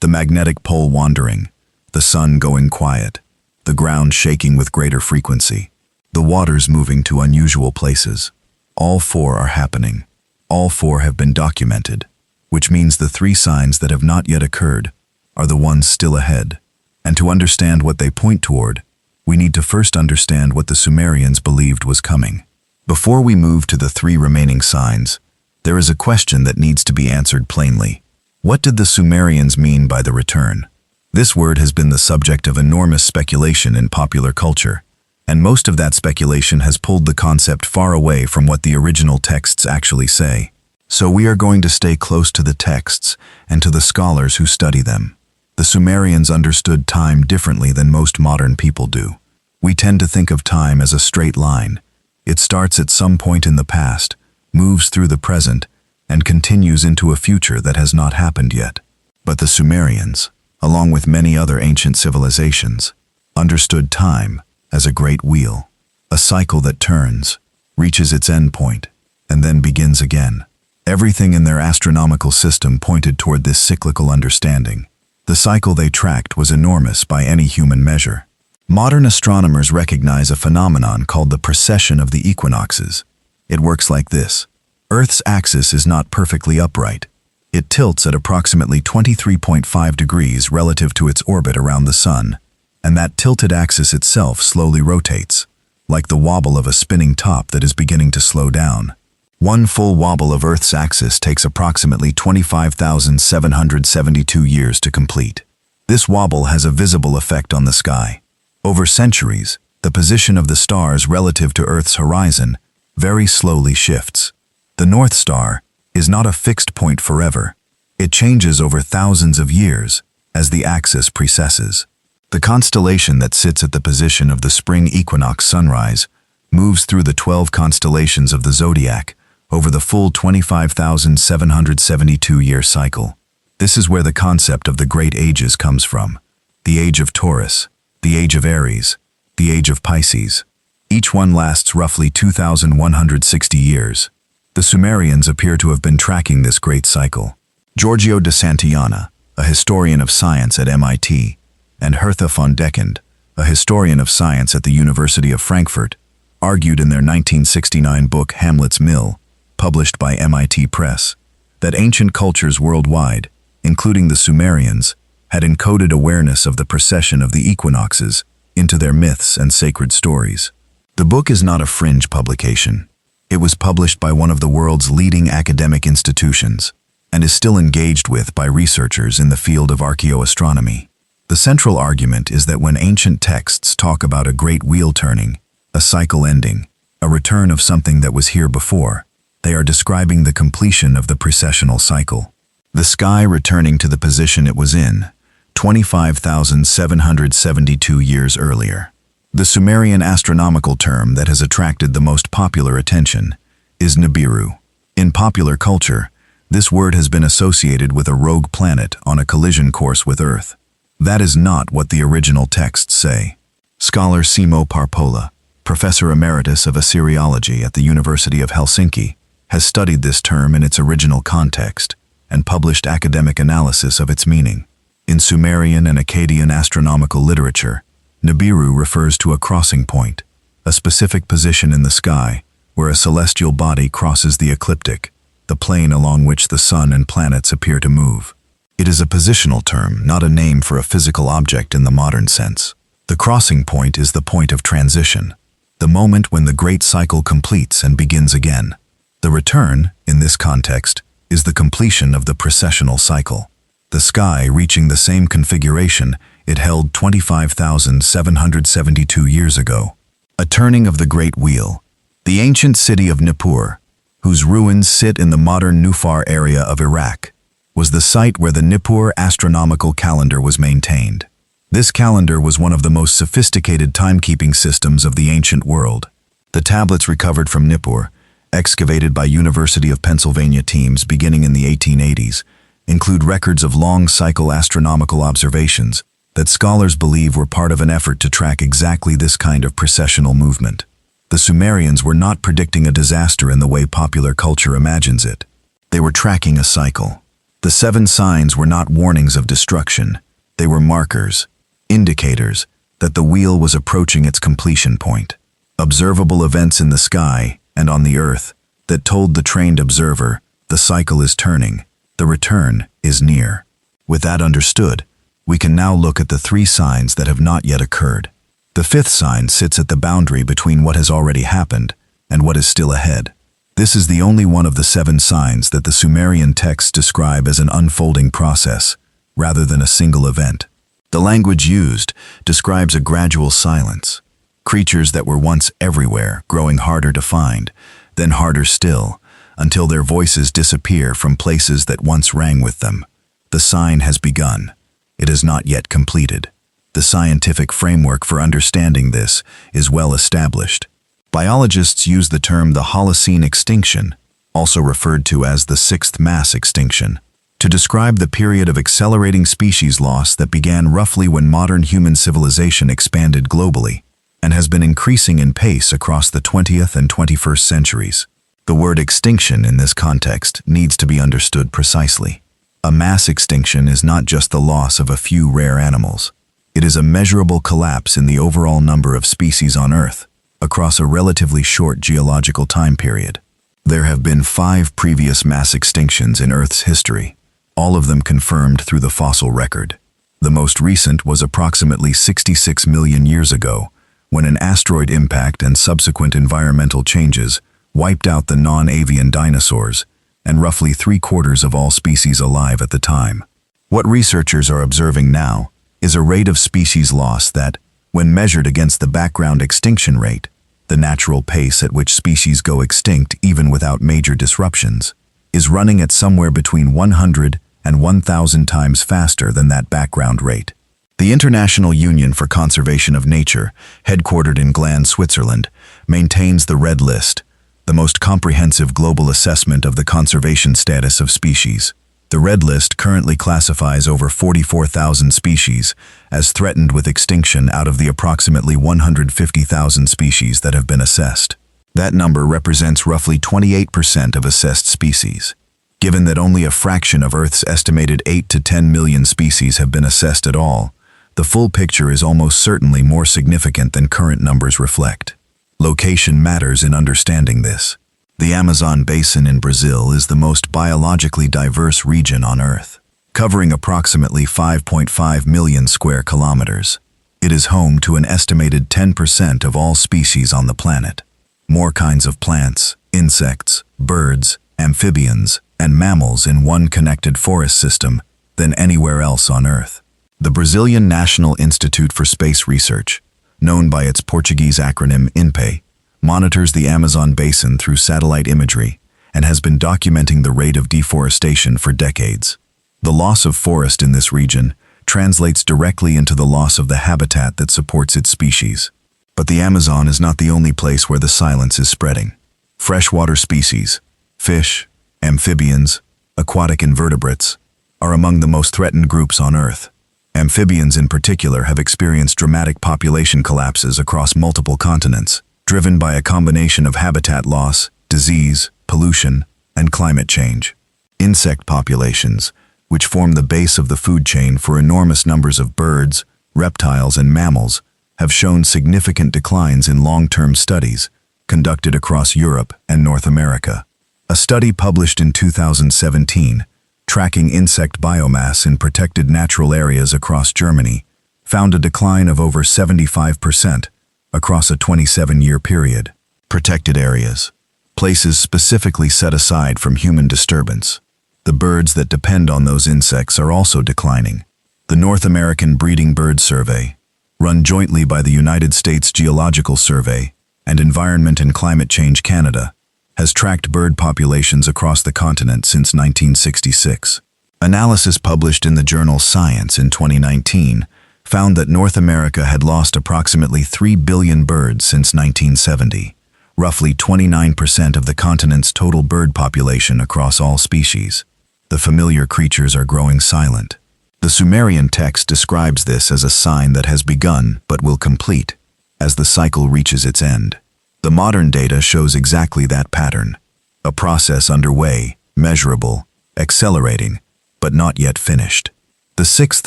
The magnetic pole wandering, the sun going quiet, the ground shaking with greater frequency, the waters moving to unusual places. All 4 are happening. All 4 have been documented, which means the 3 signs that have not yet occurred are the ones still ahead. And to understand what they point toward, we need to first understand what the Sumerians believed was coming. Before we move to the 3 remaining signs, there is a question that needs to be answered plainly. What did the Sumerians mean by the return? This word has been the subject of enormous speculation in popular culture, And most of that speculation has pulled the concept far away from what the original texts actually say. So we are going to stay close to the texts and to the scholars who study them. The Sumerians understood time differently than most modern people do. We tend to think of time as a straight line. It starts at some point in the past, moves through the present, and continues into a future that has not happened yet. But the Sumerians, along with many other ancient civilizations, understood time as a great wheel, a cycle that turns, reaches its end point, and then begins again. Everything in their astronomical system pointed toward this cyclical understanding. The cycle they tracked was enormous by any human measure. Modern astronomers recognize a phenomenon called the precession of the equinoxes. It works like this. Earth's axis is not perfectly upright. It tilts at approximately 23.5 degrees relative to its orbit around the Sun, and that tilted axis itself slowly rotates, like the wobble of a spinning top that is beginning to slow down. One full wobble of Earth's axis takes approximately 25,772 years to complete. This wobble has a visible effect on the sky. Over centuries, the position of the stars relative to Earth's horizon very slowly shifts. The North Star is not a fixed point forever. It changes over thousands of years as the axis precesses. The constellation that sits at the position of the spring equinox sunrise moves through the 12 constellations of the zodiac over the full 25,772-year cycle. This is where the concept of the Great Ages comes from. The age of Taurus, the age of Aries, the age of Pisces. Each one lasts roughly 2,160 years. The Sumerians appear to have been tracking this great cycle. Giorgio de Santillana, a historian of science at MIT, and Hertha von Deckend, a historian of science at the University of Frankfurt, argued in their 1969 book Hamlet's Mill, published by MIT Press, that ancient cultures worldwide, including the Sumerians, had encoded awareness of the precession of the equinoxes into their myths and sacred stories. The book is not a fringe publication. It was published by one of the world's leading academic institutions and is still engaged with by researchers in the field of archaeoastronomy. The central argument is that when ancient texts talk about a great wheel turning, a cycle ending, a return of something that was here before, they are describing the completion of the precessional cycle. The sky returning to the position it was in, 25,772 years earlier. The Sumerian astronomical term that has attracted the most popular attention is Nibiru. In popular culture, this word has been associated with a rogue planet on a collision course with Earth. That is not what the original texts say. Scholar Simo Parpola, professor emeritus of Archaeology at the University of Helsinki, has studied this term in its original context and published academic analysis of its meaning. In Sumerian and Akkadian astronomical literature, Nibiru refers to a crossing point, a specific position in the sky where a celestial body crosses the ecliptic, the plane along which the sun and planets appear to move. It is a positional term, not a name for a physical object in the modern sense. The crossing point is the point of transition, the moment when the great cycle completes and begins again. The return, in this context, is the completion of the precessional cycle. The sky reaching the same configuration it held 25,772 years ago. A turning of the Great Wheel. The ancient city of Nippur, whose ruins sit in the modern Nufar area of Iraq, was the site where the Nippur astronomical calendar was maintained. This calendar was one of the most sophisticated timekeeping systems of the ancient world. The tablets recovered from Nippur, excavated by University of Pennsylvania teams beginning in the 1880s, include records of long-cycle astronomical observations that scholars believe were part of an effort to track exactly this kind of precessional movement. The Sumerians were not predicting a disaster in the way popular culture imagines it. They were tracking a cycle. The 7 signs were not warnings of destruction. They were markers, indicators that the wheel was approaching its completion point. Observable events in the sky and on the earth that told the trained observer the cycle is turning, the return is near. With that understood, we can now look at the 3 signs that have not yet occurred. The 5th sign sits at the boundary between what has already happened and what is still ahead. This is the only one of the 7 signs that the Sumerian texts describe as an unfolding process, rather than a single event. The language used describes a gradual silence. Creatures that were once everywhere, growing harder to find, then harder still, until their voices disappear from places that once rang with them. The sign has begun. It is not yet completed. The scientific framework for understanding this is well established. Biologists use the term the Holocene extinction, also referred to as the sixth mass extinction, to describe the period of accelerating species loss that began roughly when modern human civilization expanded globally, and has been increasing in pace across the 20th and 21st centuries. The word extinction in this context needs to be understood precisely. A mass extinction is not just the loss of a few rare animals. It is a measurable collapse in the overall number of species on Earth across a relatively short geological time period. There have been 5 previous mass extinctions in Earth's history, all of them confirmed through the fossil record. The most recent was approximately 66 million years ago, when an asteroid impact and subsequent environmental changes wiped out the non-avian dinosaurs and roughly 3/4 of all species alive at the time. What researchers are observing now is a rate of species loss that, when measured against the background extinction rate, the natural pace at which species go extinct even without major disruptions, is running at somewhere between 100 and 1,000 times faster than that background rate. The International Union for Conservation of Nature, headquartered in Gland, Switzerland, maintains the Red List, the most comprehensive global assessment of the conservation status of species. The Red List currently classifies over 44,000 species as threatened with extinction out of the approximately 150,000 species that have been assessed. That number represents roughly 28% of assessed species. Given that only a fraction of Earth's estimated 8 to 10 million species have been assessed at all, the full picture is almost certainly more significant than current numbers reflect. Location matters in understanding this. The Amazon basin in Brazil is the most biologically diverse region on Earth, covering approximately 5.5 million square kilometers. It is home to an estimated 10% of all species on the planet. More kinds of plants, insects, birds, amphibians, and mammals in one connected forest system than anywhere else on Earth. The Brazilian National Institute for Space Research, known by its Portuguese acronym INPE, monitors the Amazon basin through satellite imagery and has been documenting the rate of deforestation for decades. The loss of forest in this region translates directly into the loss of the habitat that supports its species. But the Amazon is not the only place where the silence is spreading. Freshwater species, fish, amphibians, aquatic invertebrates, are among the most threatened groups on Earth. Amphibians in particular have experienced dramatic population collapses across multiple continents, driven by a combination of habitat loss, disease, pollution, and climate change. Insect populations, which form the base of the food chain for enormous numbers of birds, reptiles, and mammals, have shown significant declines in long-term studies conducted across Europe and North America. A study published in 2017, tracking insect biomass in protected natural areas across Germany, found a decline of over 75% across a 27-year period. Protected areas, places specifically set aside from human disturbance. The birds that depend on those insects are also declining. The North American Breeding Bird Survey, run jointly by the United States Geological Survey and Environment and Climate Change Canada, has tracked bird populations across the continent since 1966. Analysis published in the journal Science in 2019 found that North America had lost approximately 3 billion birds since 1970, roughly 29% of the continent's total bird population across all species. The familiar creatures are growing silent. The Sumerian text describes this as a sign that has begun but will complete as the cycle reaches its end. The modern data shows exactly that pattern, a process underway, measurable, accelerating, but not yet finished. The sixth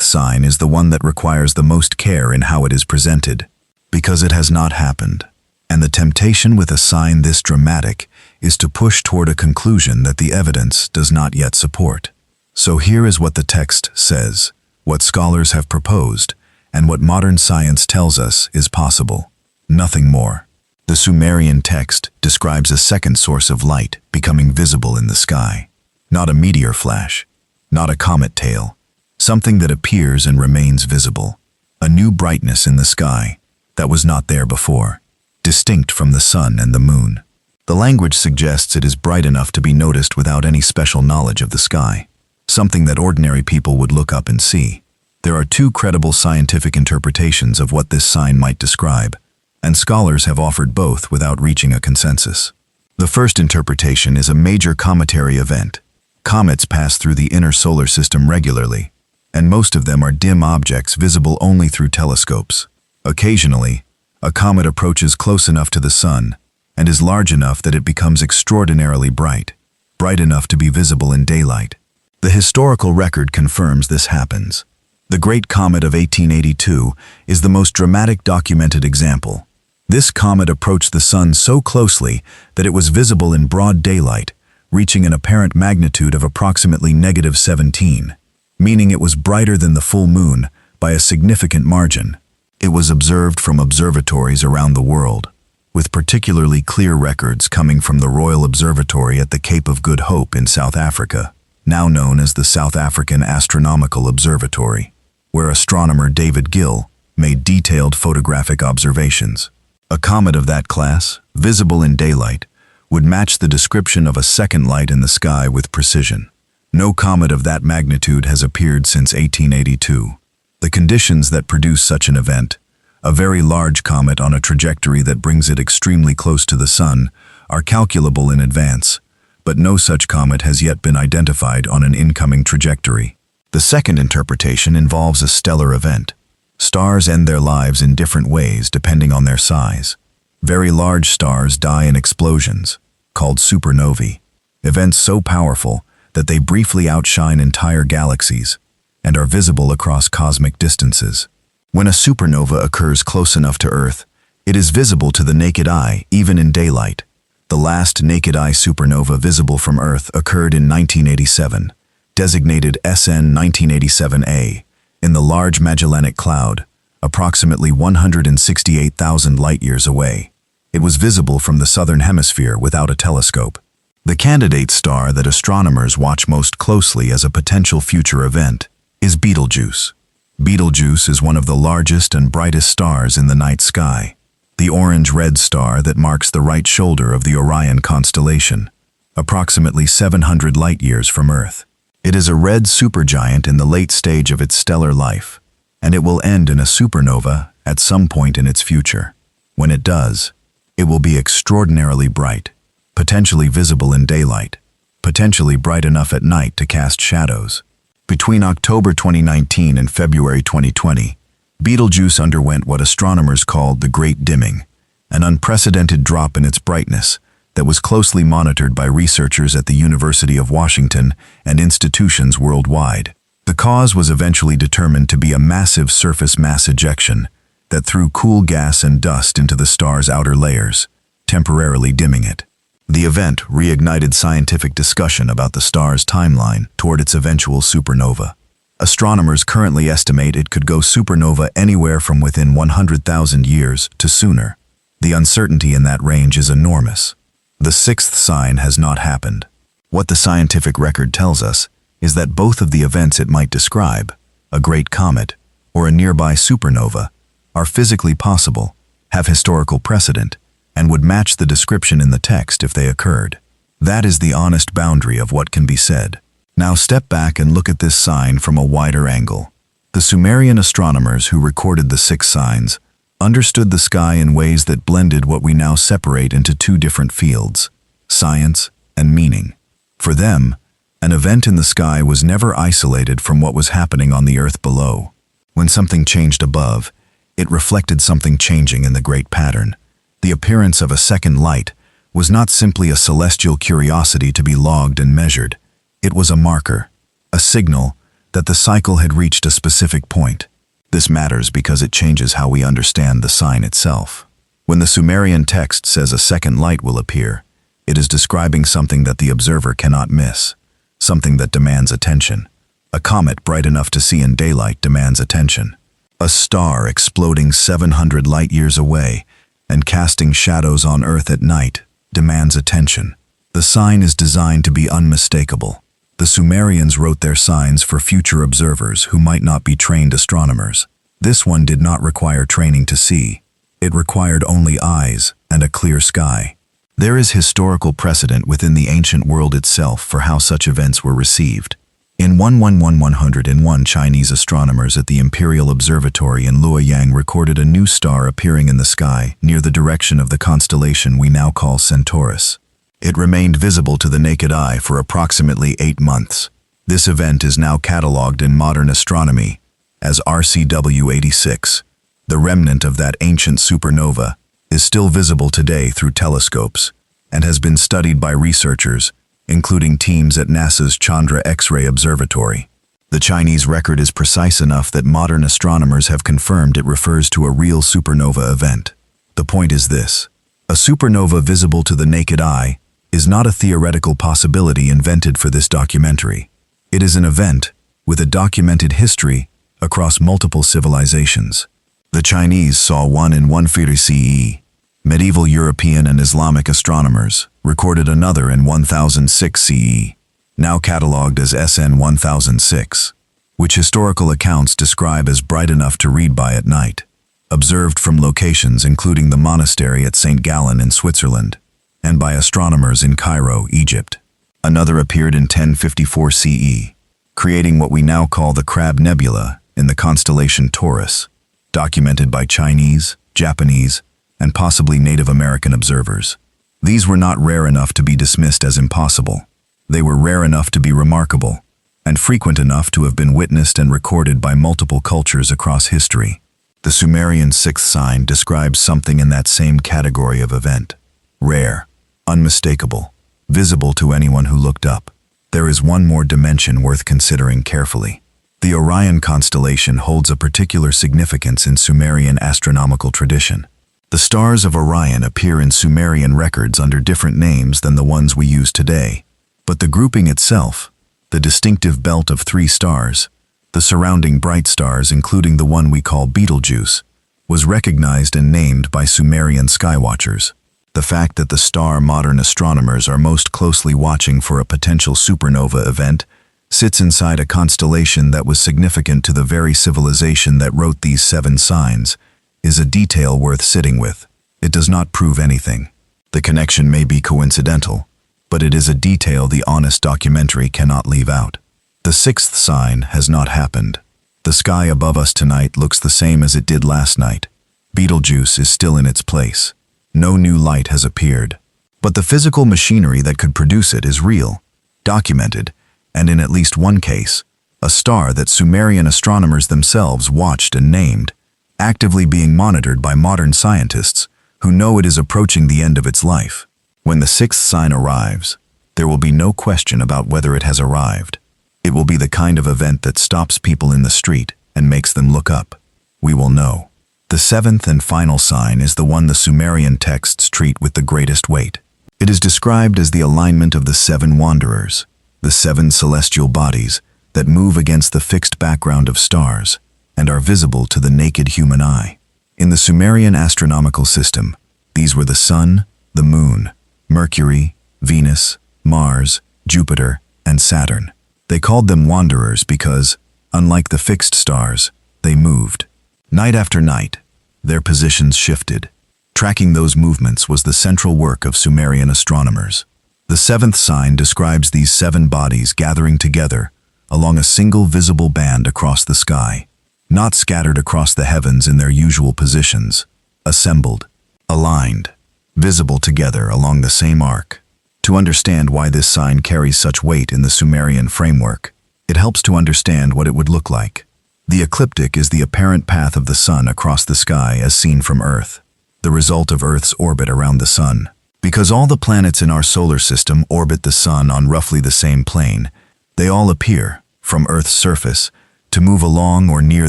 sign is the one that requires the most care in how it is presented, because it has not happened, and the temptation with a sign this dramatic is to push toward a conclusion that the evidence does not yet support. So here is what the text says, what scholars have proposed, and what modern science tells us is possible. Nothing more. The Sumerian text describes a second source of light becoming visible in the sky. Not a meteor flash, not a comet tail, something that appears and remains visible. A new brightness in the sky, that was not there before, distinct from the sun and the moon. The language suggests it is bright enough to be noticed without any special knowledge of the sky, something that ordinary people would look up and see. There are two credible scientific interpretations of what this sign might describe, and scholars have offered both without reaching a consensus. The first interpretation is a major cometary event. Comets pass through the inner solar system regularly, and most of them are dim objects visible only through telescopes. Occasionally, a comet approaches close enough to the sun and is large enough that it becomes extraordinarily bright enough to be visible in daylight. The historical record confirms this happens. The Great Comet of 1882 is the most dramatic documented example. This comet approached the sun so closely that it was visible in broad daylight, reaching an apparent magnitude of approximately -17, meaning it was brighter than the full moon by a significant margin. It was observed from observatories around the world, with particularly clear records coming from the Royal Observatory at the Cape of Good Hope in South Africa, now known as the South African Astronomical Observatory, where astronomer David Gill made detailed photographic observations. A comet of that class, visible in daylight, would match the description of a second light in the sky with precision. No comet of that magnitude has appeared since 1882. The conditions that produce such an event, a very large comet on a trajectory that brings it extremely close to the sun, are calculable in advance, but no such comet has yet been identified on an incoming trajectory. The second interpretation involves a stellar event. Stars end their lives in different ways depending on their size. Very large stars die in explosions, called supernovae, events so powerful that they briefly outshine entire galaxies and are visible across cosmic distances. When a supernova occurs close enough to Earth, it is visible to the naked eye, even in daylight. The last naked-eye supernova visible from Earth occurred in 1987, designated SN 1987A, in the Large Magellanic Cloud, approximately 168,000 light-years away. It was visible from the southern hemisphere without a telescope. The candidate star that astronomers watch most closely as a potential future event is Betelgeuse. Betelgeuse is one of the largest and brightest stars in the night sky, the orange-red star that marks the right shoulder of the Orion constellation, approximately 700 light-years from Earth. It is a red supergiant in the late stage of its stellar life, and it will end in a supernova at some point in its future. When it does, it will be extraordinarily bright, potentially visible in daylight, potentially bright enough at night to cast shadows. Between October 2019 and February 2020, Betelgeuse underwent what astronomers called the Great Dimming, an unprecedented drop in its brightness that was closely monitored by researchers at the University of Washington and institutions worldwide. The cause was eventually determined to be a massive surface mass ejection that threw cool gas and dust into the star's outer layers, temporarily dimming it. The event reignited scientific discussion about the star's timeline toward its eventual supernova. Astronomers currently estimate it could go supernova anywhere from within 100,000 years to sooner. The uncertainty in that range is enormous. The sixth sign has not happened. What the scientific record tells us is that both of the events it might describe, a great comet or a nearby supernova, are physically possible, have historical precedent, and would match the description in the text if they occurred. That is the honest boundary of what can be said. Now step back and look at this sign from a wider angle. The Sumerian astronomers who recorded the six signs understood the sky in ways that blended what we now separate into two different fields, science and meaning. For them, an event in the sky was never isolated from what was happening on the earth below. When something changed above, it reflected something changing in the great pattern. The appearance of a second light was not simply a celestial curiosity to be logged and measured. It was a marker, a signal that the cycle had reached a specific point. This matters because it changes how we understand the sign itself. When the Sumerian text says a second light will appear, it is describing something that the observer cannot miss, something that demands attention. A comet bright enough to see in daylight demands attention. A star exploding 700 light-years away and casting shadows on Earth at night demands attention. The sign is designed to be unmistakable. The Sumerians wrote their signs for future observers who might not be trained astronomers. This one did not require training to see. It required only eyes and a clear sky. There is historical precedent within the ancient world itself for how such events were received. In 11101, Chinese astronomers at the Imperial Observatory in Luoyang recorded a new star appearing in the sky near the direction of the constellation we now call Centaurus. It remained visible to the naked eye for approximately 8 months. This event is now catalogued in modern astronomy as RCW 86. The remnant of that ancient supernova is still visible today through telescopes and has been studied by researchers, including teams at NASA's Chandra X-ray Observatory. The Chinese record is precise enough that modern astronomers have confirmed it refers to a real supernova event. The point is this: a supernova visible to the naked eye is not a theoretical possibility invented for this documentary. It is an event with a documented history across multiple civilizations. The Chinese saw one in 150 CE. Medieval European and Islamic astronomers recorded another in 1006 CE, now catalogued as SN 1006, which historical accounts describe as bright enough to read by at night. Observed from locations including the monastery at St. Gallen in Switzerland, and by astronomers in Cairo, Egypt. Another appeared in 1054 CE, creating what we now call the Crab Nebula in the constellation Taurus, documented by Chinese, Japanese, and possibly Native American observers. These were not rare enough to be dismissed as impossible. They were rare enough to be remarkable, and frequent enough to have been witnessed and recorded by multiple cultures across history. The Sumerian sixth sign describes something in that same category of event. Rare, unmistakable, visible to anyone who looked up. There is one more dimension worth considering carefully. The Orion constellation holds a particular significance in Sumerian astronomical tradition. The stars of Orion appear in Sumerian records under different names than the ones we use today, but the grouping itself, the distinctive belt of 3 stars, the surrounding bright stars including the one we call Betelgeuse, was recognized and named by Sumerian skywatchers. The fact that the star modern astronomers are most closely watching for a potential supernova event sits inside a constellation that was significant to the very civilization that wrote these 7 signs is a detail worth sitting with. It does not prove anything. The connection may be coincidental, but it is a detail the honest documentary cannot leave out. The 6th sign has not happened. The sky above us tonight looks the same as it did last night. Betelgeuse is still in its place. No new light has appeared. But the physical machinery that could produce it is real, documented, and in at least one case, a star that Sumerian astronomers themselves watched and named, actively being monitored by modern scientists who know it is approaching the end of its life. When the 6th sign arrives, there will be no question about whether it has arrived. It will be the kind of event that stops people in the street and makes them look up. We will know. The 7th and final sign is the one the Sumerian texts treat with the greatest weight. It is described as the alignment of the 7 wanderers, the 7 celestial bodies that move against the fixed background of stars and are visible to the naked human eye. In the Sumerian astronomical system, these were the Sun, the Moon, Mercury, Venus, Mars, Jupiter, and Saturn. They called them wanderers because, unlike the fixed stars, they moved. Night after night, their positions shifted. Tracking those movements was the central work of Sumerian astronomers. The 7th sign describes these 7 bodies gathering together along a single visible band across the sky, not scattered across the heavens in their usual positions, assembled, aligned, visible together along the same arc. To understand why this sign carries such weight in the Sumerian framework, it helps to understand what it would look like. The ecliptic is the apparent path of the sun across the sky as seen from Earth, the result of Earth's orbit around the sun. Because all the planets in our solar system orbit the sun on roughly the same plane, they all appear, from Earth's surface, to move along or near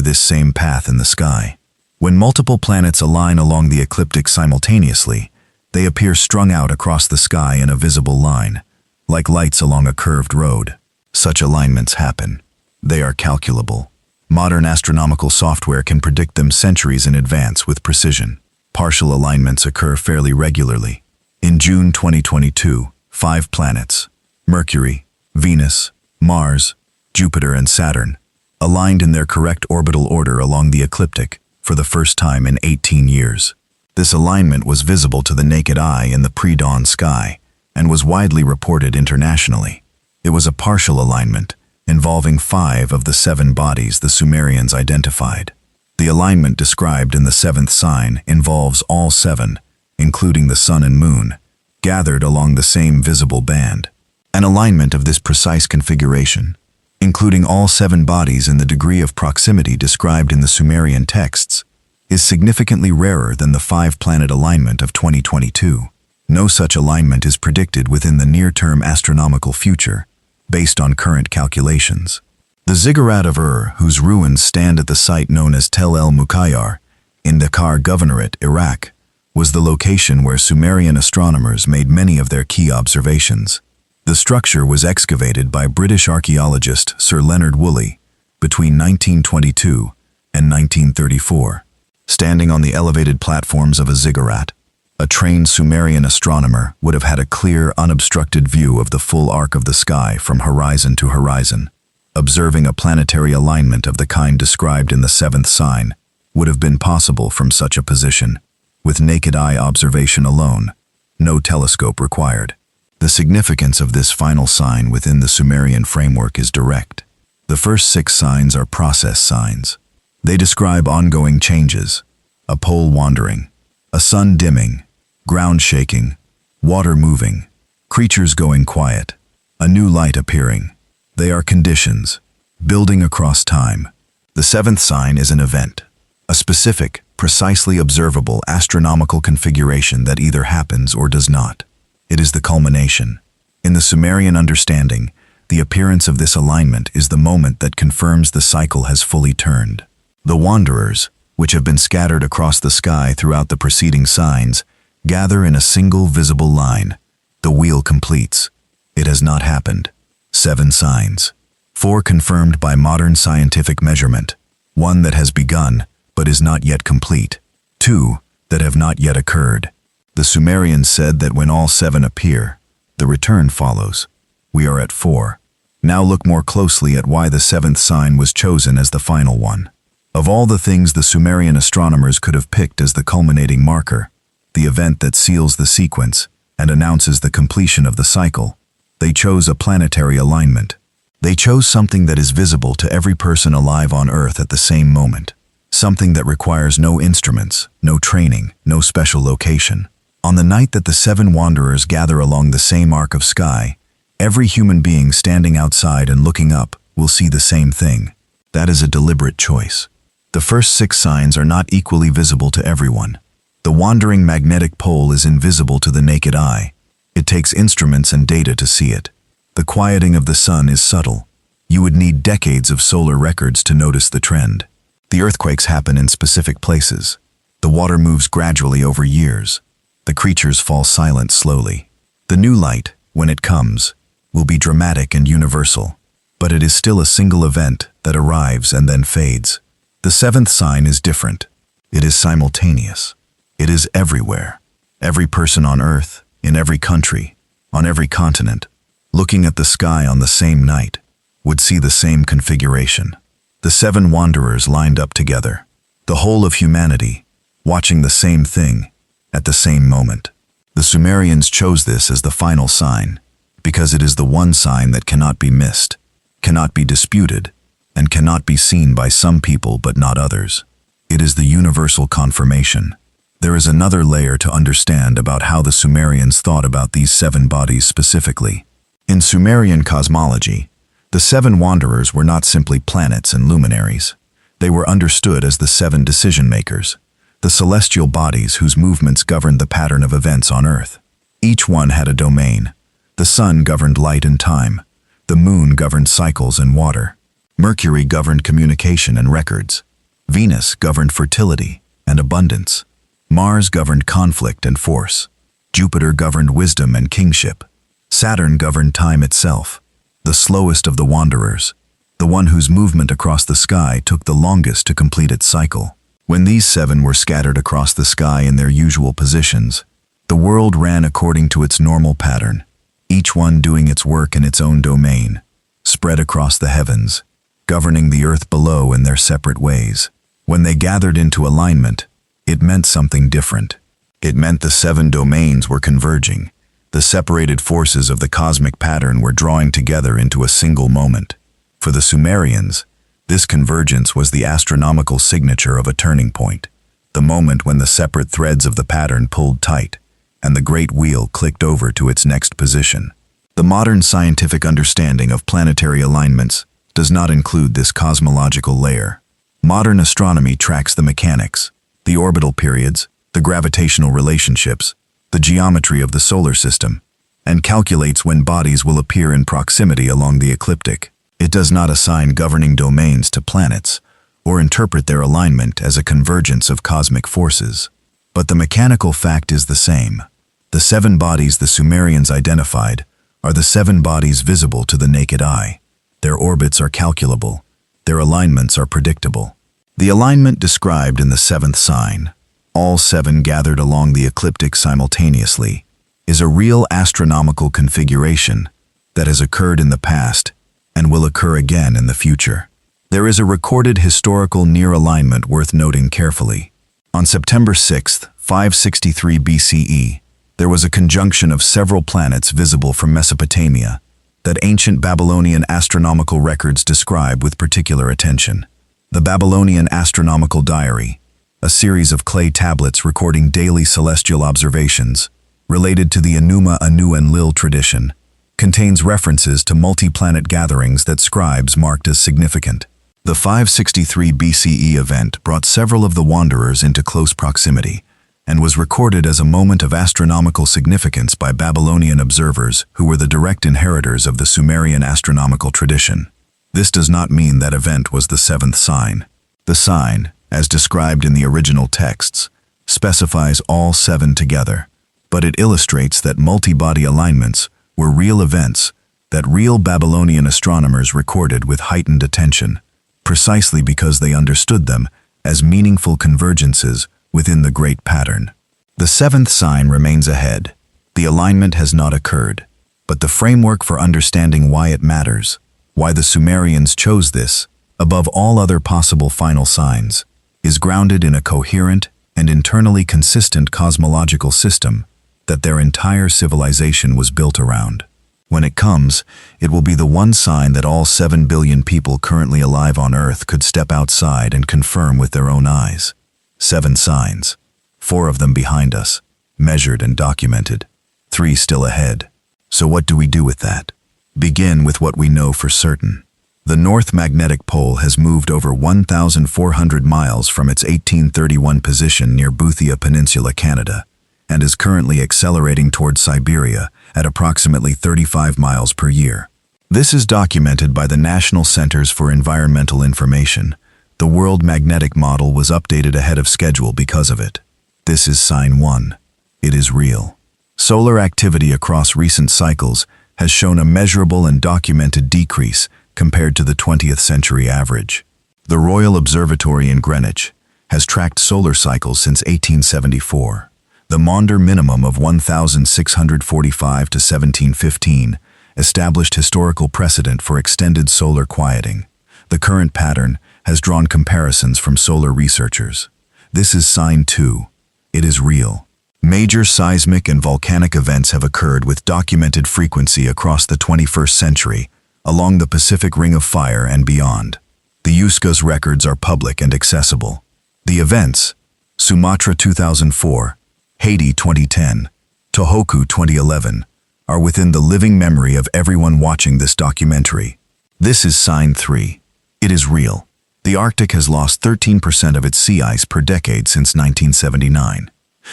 this same path in the sky. When multiple planets align along the ecliptic simultaneously, they appear strung out across the sky in a visible line, like lights along a curved road. Such alignments happen. They are calculable. Modern astronomical software can predict them centuries in advance with precision. Partial alignments occur fairly regularly. In June 2022, 5 planets, Mercury, Venus, Mars, Jupiter, and Saturn, aligned in their correct orbital order along the ecliptic for the first time in 18 years. This alignment was visible to the naked eye in the pre-dawn sky and was widely reported internationally. It was a partial alignment, involving 5 of the 7 bodies the Sumerians identified. The alignment described in the 7th sign involves all 7, including the sun and moon, gathered along the same visible band. An alignment of this precise configuration, including all 7 bodies in the degree of proximity described in the Sumerian texts, is significantly rarer than the 5-planet alignment of 2022. No such alignment is predicted within the near-term astronomical future, based on current calculations. The ziggurat of Ur, whose ruins stand at the site known as Tel El Mukayyar, in Dakar Governorate, Iraq, was the location where Sumerian astronomers made many of their key observations. The structure was excavated by British archaeologist Sir Leonard Woolley between 1922 and 1934. Standing on the elevated platforms of a ziggurat, a trained Sumerian astronomer would have had a clear, unobstructed view of the full arc of the sky from horizon to horizon. Observing a planetary alignment of the kind described in the 7th sign would have been possible from such a position, with naked eye observation alone, no telescope required. The significance of this final sign within the Sumerian framework is direct. The first 6 signs are process signs. They describe ongoing changes: a pole wandering, a sun dimming, ground shaking, water moving, creatures going quiet, a new light appearing. They are conditions, building across time. The 7th sign is an event, a specific, precisely observable astronomical configuration that either happens or does not. It is the culmination. In the Sumerian understanding, the appearance of this alignment is the moment that confirms the cycle has fully turned. The wanderers, which have been scattered across the sky throughout the preceding signs, gather in a single visible line. The wheel completes. It has not happened. 7 signs. 4 confirmed by modern scientific measurement. 1 that has begun, but is not yet complete. 2 that have not yet occurred. The Sumerians said that when all 7 appear, the return follows. We are at 4. Now look more closely at why the 7th sign was chosen as the final one. Of all the things the Sumerian astronomers could have picked as the culminating marker, the event that seals the sequence and announces the completion of the cycle, they chose a planetary alignment. They chose something that is visible to every person alive on Earth at the same moment. Something that requires no instruments, no training, no special location. On the night that the 7 wanderers gather along the same arc of sky, every human being standing outside and looking up will see the same thing. That is a deliberate choice. The first 6 signs are not equally visible to everyone. The wandering magnetic pole is invisible to the naked eye. It takes instruments and data to see it. The quieting of the sun is subtle. You would need decades of solar records to notice the trend. The earthquakes happen in specific places. The water moves gradually over years. The creatures fall silent slowly. The new light, when it comes, will be dramatic and universal, but it is still a single event that arrives and then fades. The 7th sign is different. It is simultaneous. It is everywhere. Every person on Earth, in every country, on every continent, looking at the sky on the same night, would see the same configuration. The 7 wanderers lined up together. The whole of humanity, watching the same thing, at the same moment. The Sumerians chose this as the final sign, because it is the one sign that cannot be missed, cannot be disputed, and cannot be seen by some people but not others. It is the universal confirmation. There is another layer to understand about how the Sumerians thought about these 7 bodies specifically. In Sumerian cosmology, the 7 wanderers were not simply planets and luminaries. They were understood as the 7 decision-makers, the celestial bodies whose movements governed the pattern of events on Earth. Each one had a domain. The sun governed light and time. The moon governed cycles and water. Mercury governed communication and records. Venus governed fertility and abundance. Mars governed conflict and force. Jupiter governed wisdom and kingship. Saturn governed time itself. The slowest of the wanderers, the one whose movement across the sky took the longest to complete its cycle. When these 7 were scattered across the sky in their usual positions, the world ran according to its normal pattern, each one doing its work in its own domain, spread across the heavens, governing the earth below in their separate ways. When they gathered into alignment, it meant something different. It meant the 7 domains were converging. The separated forces of the cosmic pattern were drawing together into a single moment. For the Sumerians, this convergence was the astronomical signature of a turning point, the moment when the separate threads of the pattern pulled tight, and the great wheel clicked over to its next position. The modern scientific understanding of planetary alignments does not include this cosmological layer. Modern astronomy tracks the mechanics, the orbital periods, the gravitational relationships, the geometry of the solar system, and calculates when bodies will appear in proximity along the ecliptic. It does not assign governing domains to planets or interpret their alignment as a convergence of cosmic forces. But the mechanical fact is the same. The 7 bodies the Sumerians identified are the 7 bodies visible to the naked eye. Their orbits are calculable. Their alignments are predictable. The alignment described in the 7th sign, all 7 gathered along the ecliptic simultaneously, is a real astronomical configuration that has occurred in the past and will occur again in the future. There is a recorded historical near alignment worth noting carefully. On September 6, 563 BCE, there was a conjunction of several planets visible from Mesopotamia that ancient Babylonian astronomical records describe with particular attention. The Babylonian Astronomical Diary, a series of clay tablets recording daily celestial observations related to the Enuma, Anu, and Lil tradition, contains references to multi-planet gatherings that scribes marked as significant. The 563 BCE event brought several of the wanderers into close proximity and was recorded as a moment of astronomical significance by Babylonian observers who were the direct inheritors of the Sumerian astronomical tradition. This does not mean that event was the 7th sign. The sign, as described in the original texts, specifies all 7 together, but it illustrates that multi-body alignments were real events that real Babylonian astronomers recorded with heightened attention, precisely because they understood them as meaningful convergences within the great pattern. The 7th sign remains ahead. The alignment has not occurred, but the framework for understanding why it matters, why the Sumerians chose this, above all other possible final signs, is grounded in a coherent and internally consistent cosmological system that their entire civilization was built around. When it comes, it will be the one sign that all 7 billion people currently alive on Earth could step outside and confirm with their own eyes. 7 signs, 4 of them behind us, measured and documented, 3 still ahead. So what do we do with that? Begin with what we know for certain. The North Magnetic Pole has moved over 1,400 miles from its 1831 position near Boothia Peninsula, Canada, and is currently accelerating towards Siberia at approximately 35 miles per year. This is documented by the National Centers for Environmental Information. The World Magnetic Model was updated ahead of schedule because of it. This is sign 1. It is real. Solar activity across recent cycles has shown a measurable and documented decrease compared to the 20th century average. The Royal Observatory in Greenwich has tracked solar cycles since 1874. The Maunder minimum of 1645 to 1715 established historical precedent for extended solar quieting. The current pattern has drawn comparisons from solar researchers. This is sign 2. It is real. Major seismic and volcanic events have occurred with documented frequency across the 21st century, along the Pacific Ring of Fire and beyond. The USCO's records are public and accessible. The events, Sumatra 2004, Haiti 2010, Tohoku 2011, are within the living memory of everyone watching this documentary. This is sign 3. It is real. The Arctic has lost 13% of its sea ice per decade since 1979.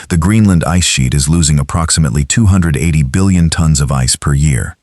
The Greenland ice sheet is losing approximately 280 billion tons of ice per year.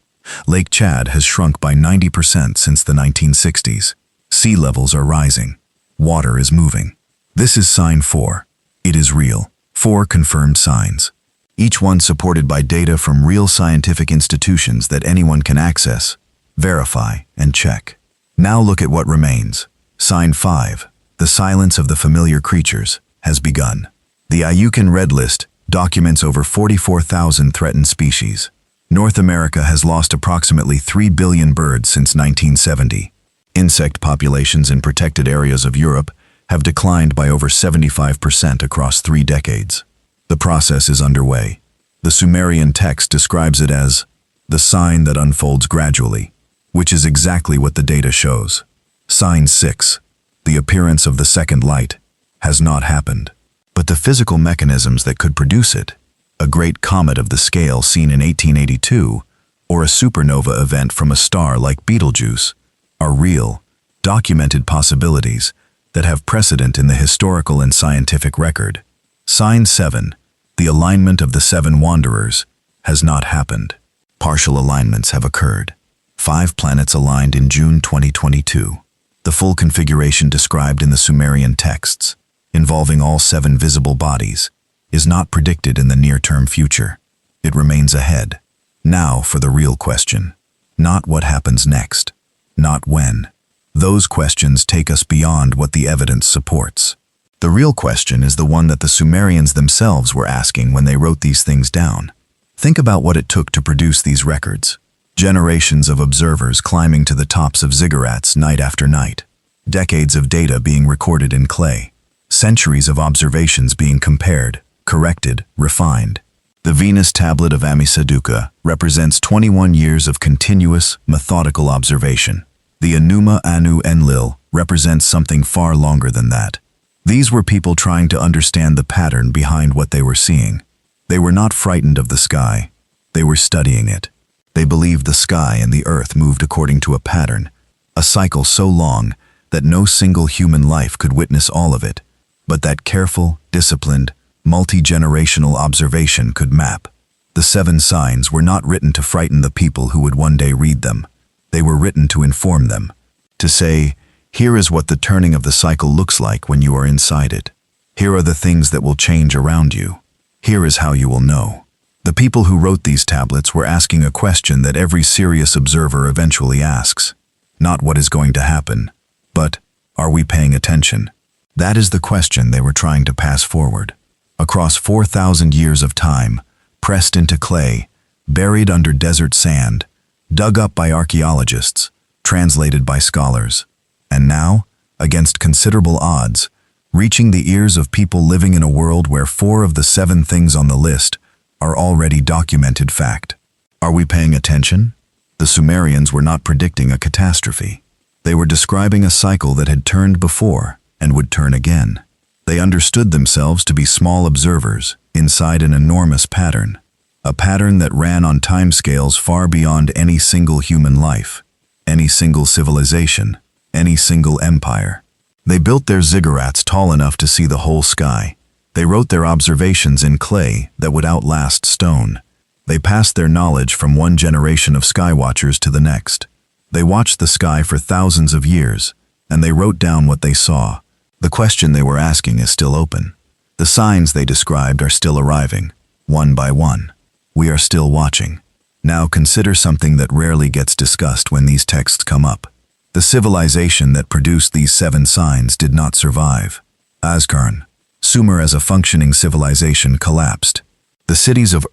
Lake Chad has shrunk by 90% since the 1960s. Sea levels are rising. Water is moving. This is sign 4. It is real. 4 confirmed signs, each one supported by data from real scientific institutions that anyone can access, verify, and check. Now look at what remains. Sign 5, the silence of the familiar creatures, has begun. The IUCN Red List documents over 44,000 threatened species. North America has lost approximately 3 billion birds since 1970. Insect populations in protected areas of Europe have declined by over 75% across 3 decades. The process is underway. The Sumerian text describes it as the sign that unfolds gradually, which is exactly what the data shows. Sign 6, the appearance of the second light, has not happened. But the physical mechanisms that could produce it, a great comet of the scale seen in 1882, or a supernova event from a star like Betelgeuse, are real, documented possibilities that have precedent in the historical and scientific record. Sign 7, the alignment of the 7 wanderers, has not happened. Partial alignments have occurred. 5 planets aligned in June 2022. The full configuration described in the Sumerian texts, involving all 7 visible bodies, is not predicted in the near-term future. It remains ahead. Now for the real question. Not what happens next. Not when. Those questions take us beyond what the evidence supports. The real question is the one that the Sumerians themselves were asking when they wrote these things down. Think about what it took to produce these records. Generations of observers climbing to the tops of ziggurats night after night. Decades of data being recorded in clay. Centuries of observations being compared, corrected, refined. The Venus tablet of Amisaduqa represents 21 years of continuous, methodical observation. The Enuma Anu Enlil represents something far longer than that. These were people trying to understand the pattern behind what they were seeing. They were not frightened of the sky. They were studying it. They believed the sky and the earth moved according to a pattern, a cycle so long that no single human life could witness all of it, but that careful, disciplined, multi-generational observation could map. The 7 signs were not written to frighten the people who would one day read them. They were written to inform them, to say, here is what the turning of the cycle looks like when you are inside it. Here are the things that will change around you. Here is how you will know. The people who wrote these tablets were asking a question that every serious observer eventually asks. Not what is going to happen, but are we paying attention? That is the question they were trying to pass forward. Across 4,000 years of time, pressed into clay, buried under desert sand, dug up by archaeologists, translated by scholars, and now, against considerable odds, reaching the ears of people living in a world where 4 of the 7 things on the list are already documented fact. Are we paying attention? The Sumerians were not predicting a catastrophe. They were describing a cycle that had turned before and would turn again. They understood themselves to be small observers inside an enormous pattern, a pattern that ran on timescales far beyond any single human life, any single civilization, any single empire. They built their ziggurats tall enough to see the whole sky. They wrote their observations in clay that would outlast stone. They passed their knowledge from one generation of skywatchers to the next. They watched the sky for thousands of years, and they wrote down what they saw. The question they were asking is still open. The signs they described are still arriving, one by one. We are still watching. Now consider something that rarely gets discussed when these texts come up. The civilization that produced these 7 signs did not survive. Askarn, Sumer as a functioning civilization, collapsed. The cities of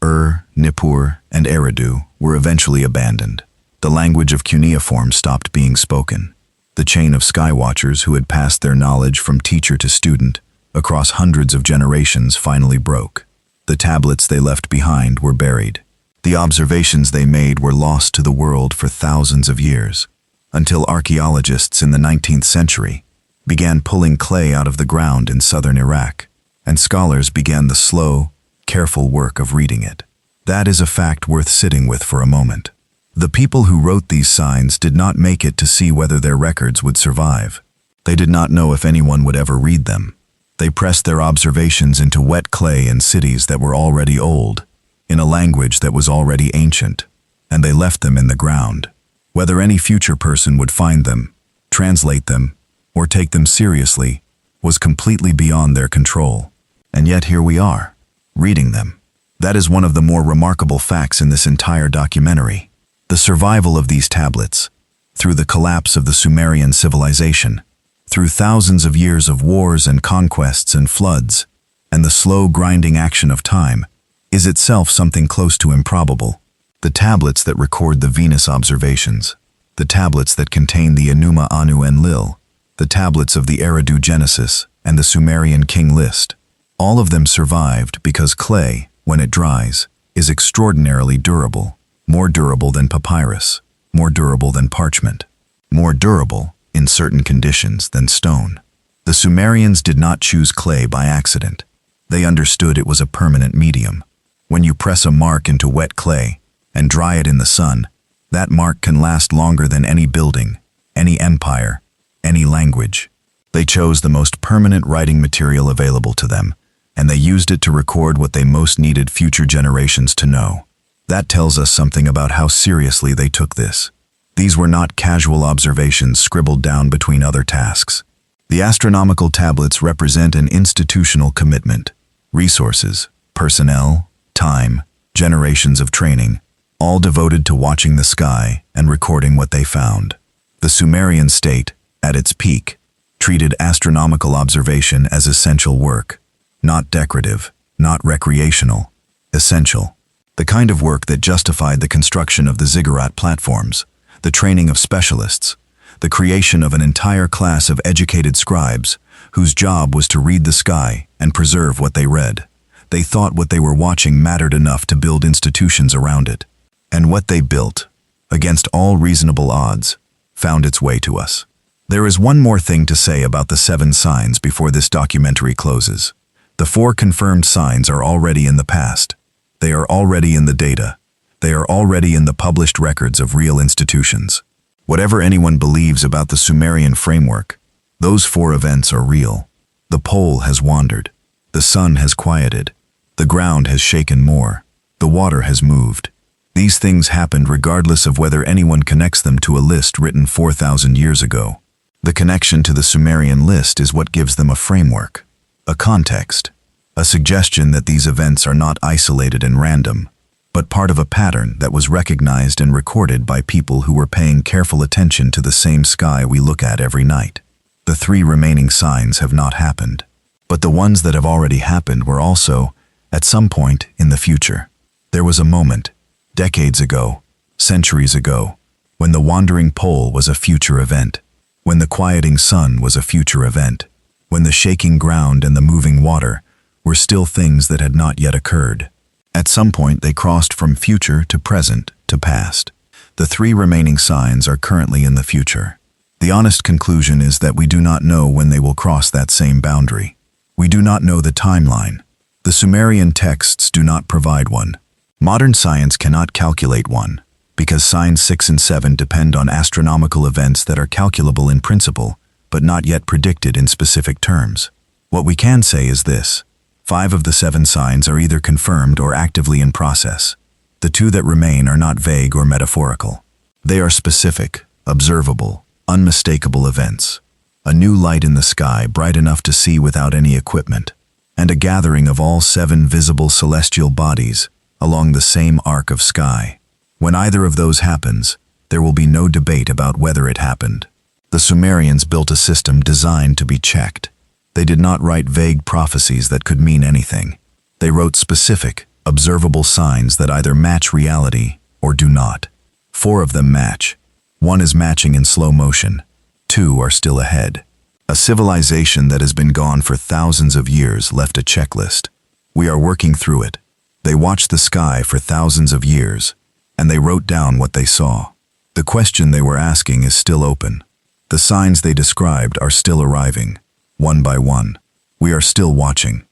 Nippur, and Eridu were eventually abandoned. The language of cuneiform stopped being spoken. The chain of skywatchers who had passed their knowledge from teacher to student across hundreds of generations finally broke. The tablets they left behind were buried. The observations they made were lost to the world for thousands of years, until archaeologists in the 19th century began pulling clay out of the ground in southern Iraq, and scholars began the slow, careful work of reading it. That is a fact worth sitting with for a moment. The people who wrote these signs did not make it to see whether their records would survive. They did not know if anyone would ever read them. They pressed their observations into wet clay in cities that were already old, in a language that was already ancient, and they left them in the ground. Whether any future person would find them, translate them, or take them seriously was completely beyond their control. And yet here we are, reading them. That is one of the more remarkable facts in this entire documentary. The survival of these tablets, through the collapse of the Sumerian civilization, through thousands of years of wars and conquests and floods, and the slow grinding action of time, is itself something close to improbable. The tablets that record the Venus observations, the tablets that contain the Enuma Anu Enlil, the tablets of the Eridu Genesis and the Sumerian king list, All of them survived because clay, when it dries, is extraordinarily durable, more durable than papyrus, more durable than parchment, more durable, in certain conditions, than stone. The Sumerians did not choose clay by accident. They understood it was a permanent medium. When you press a mark into wet clay and dry it in the sun, that mark can last longer than any building, any empire, any language. They chose the most permanent writing material available to them, and they used it to record what they most needed future generations to know. That tells us something about how seriously they took this. These were not casual observations scribbled down between other tasks. The astronomical tablets represent an institutional commitment. Resources, personnel, time, generations of training, all devoted to watching the sky and recording what they found. The Sumerian state, at its peak, treated astronomical observation as essential work, not decorative, not recreational, essential. The kind of work that justified the construction of the ziggurat platforms, the training of specialists, the creation of an entire class of educated scribes whose job was to read the sky and preserve what they read. They thought what they were watching mattered enough to build institutions around it. And what they built, against all reasonable odds, found its way to us. There is one more thing to say about the 7 signs before this documentary closes. The 4 confirmed signs are already in the past. They are already in the data. They are already in the published records of real institutions. Whatever anyone believes about the Sumerian framework, those 4 events are real. The pole has wandered. The sun has quieted. The ground has shaken more. The water has moved. These things happened regardless of whether anyone connects them to a list written 4,000 years ago. The connection to the Sumerian list is what gives them a framework, a context, a suggestion that these events are not isolated and random, but part of a pattern that was recognized and recorded by people who were paying careful attention to the same sky we look at every night. The 3 remaining signs have not happened, but the ones that have already happened were also, at some point, in the future. There was a moment, decades ago, centuries ago, when the wandering pole was a future event, when the quieting sun was a future event, when the shaking ground and the moving water were still things that had not yet occurred. At some point they crossed from future to present to past. The 3 remaining signs are currently in the future. The honest conclusion is that we do not know when they will cross that same boundary. We do not know the timeline. The Sumerian texts do not provide one. Modern science cannot calculate one, because signs 6 and 7 depend on astronomical events that are calculable in principle, but not yet predicted in specific terms. What we can say is this: 5 of the 7 signs are either confirmed or actively in process. The 2 that remain are not vague or metaphorical. They are specific, observable, unmistakable events. A new light in the sky bright enough to see without any equipment, and a gathering of all 7 visible celestial bodies along the same arc of sky. When either of those happens, there will be no debate about whether it happened. The Sumerians built a system designed to be checked. They did not write vague prophecies that could mean anything. They wrote specific, observable signs that either match reality or do not. 4 of them match. 1 is matching in slow motion. 2 are still ahead. A civilization that has been gone for thousands of years left a checklist. We are working through it. They watched the sky for thousands of years, and they wrote down what they saw. The question they were asking is still open. The signs they described are still arriving, one by one. We are still watching.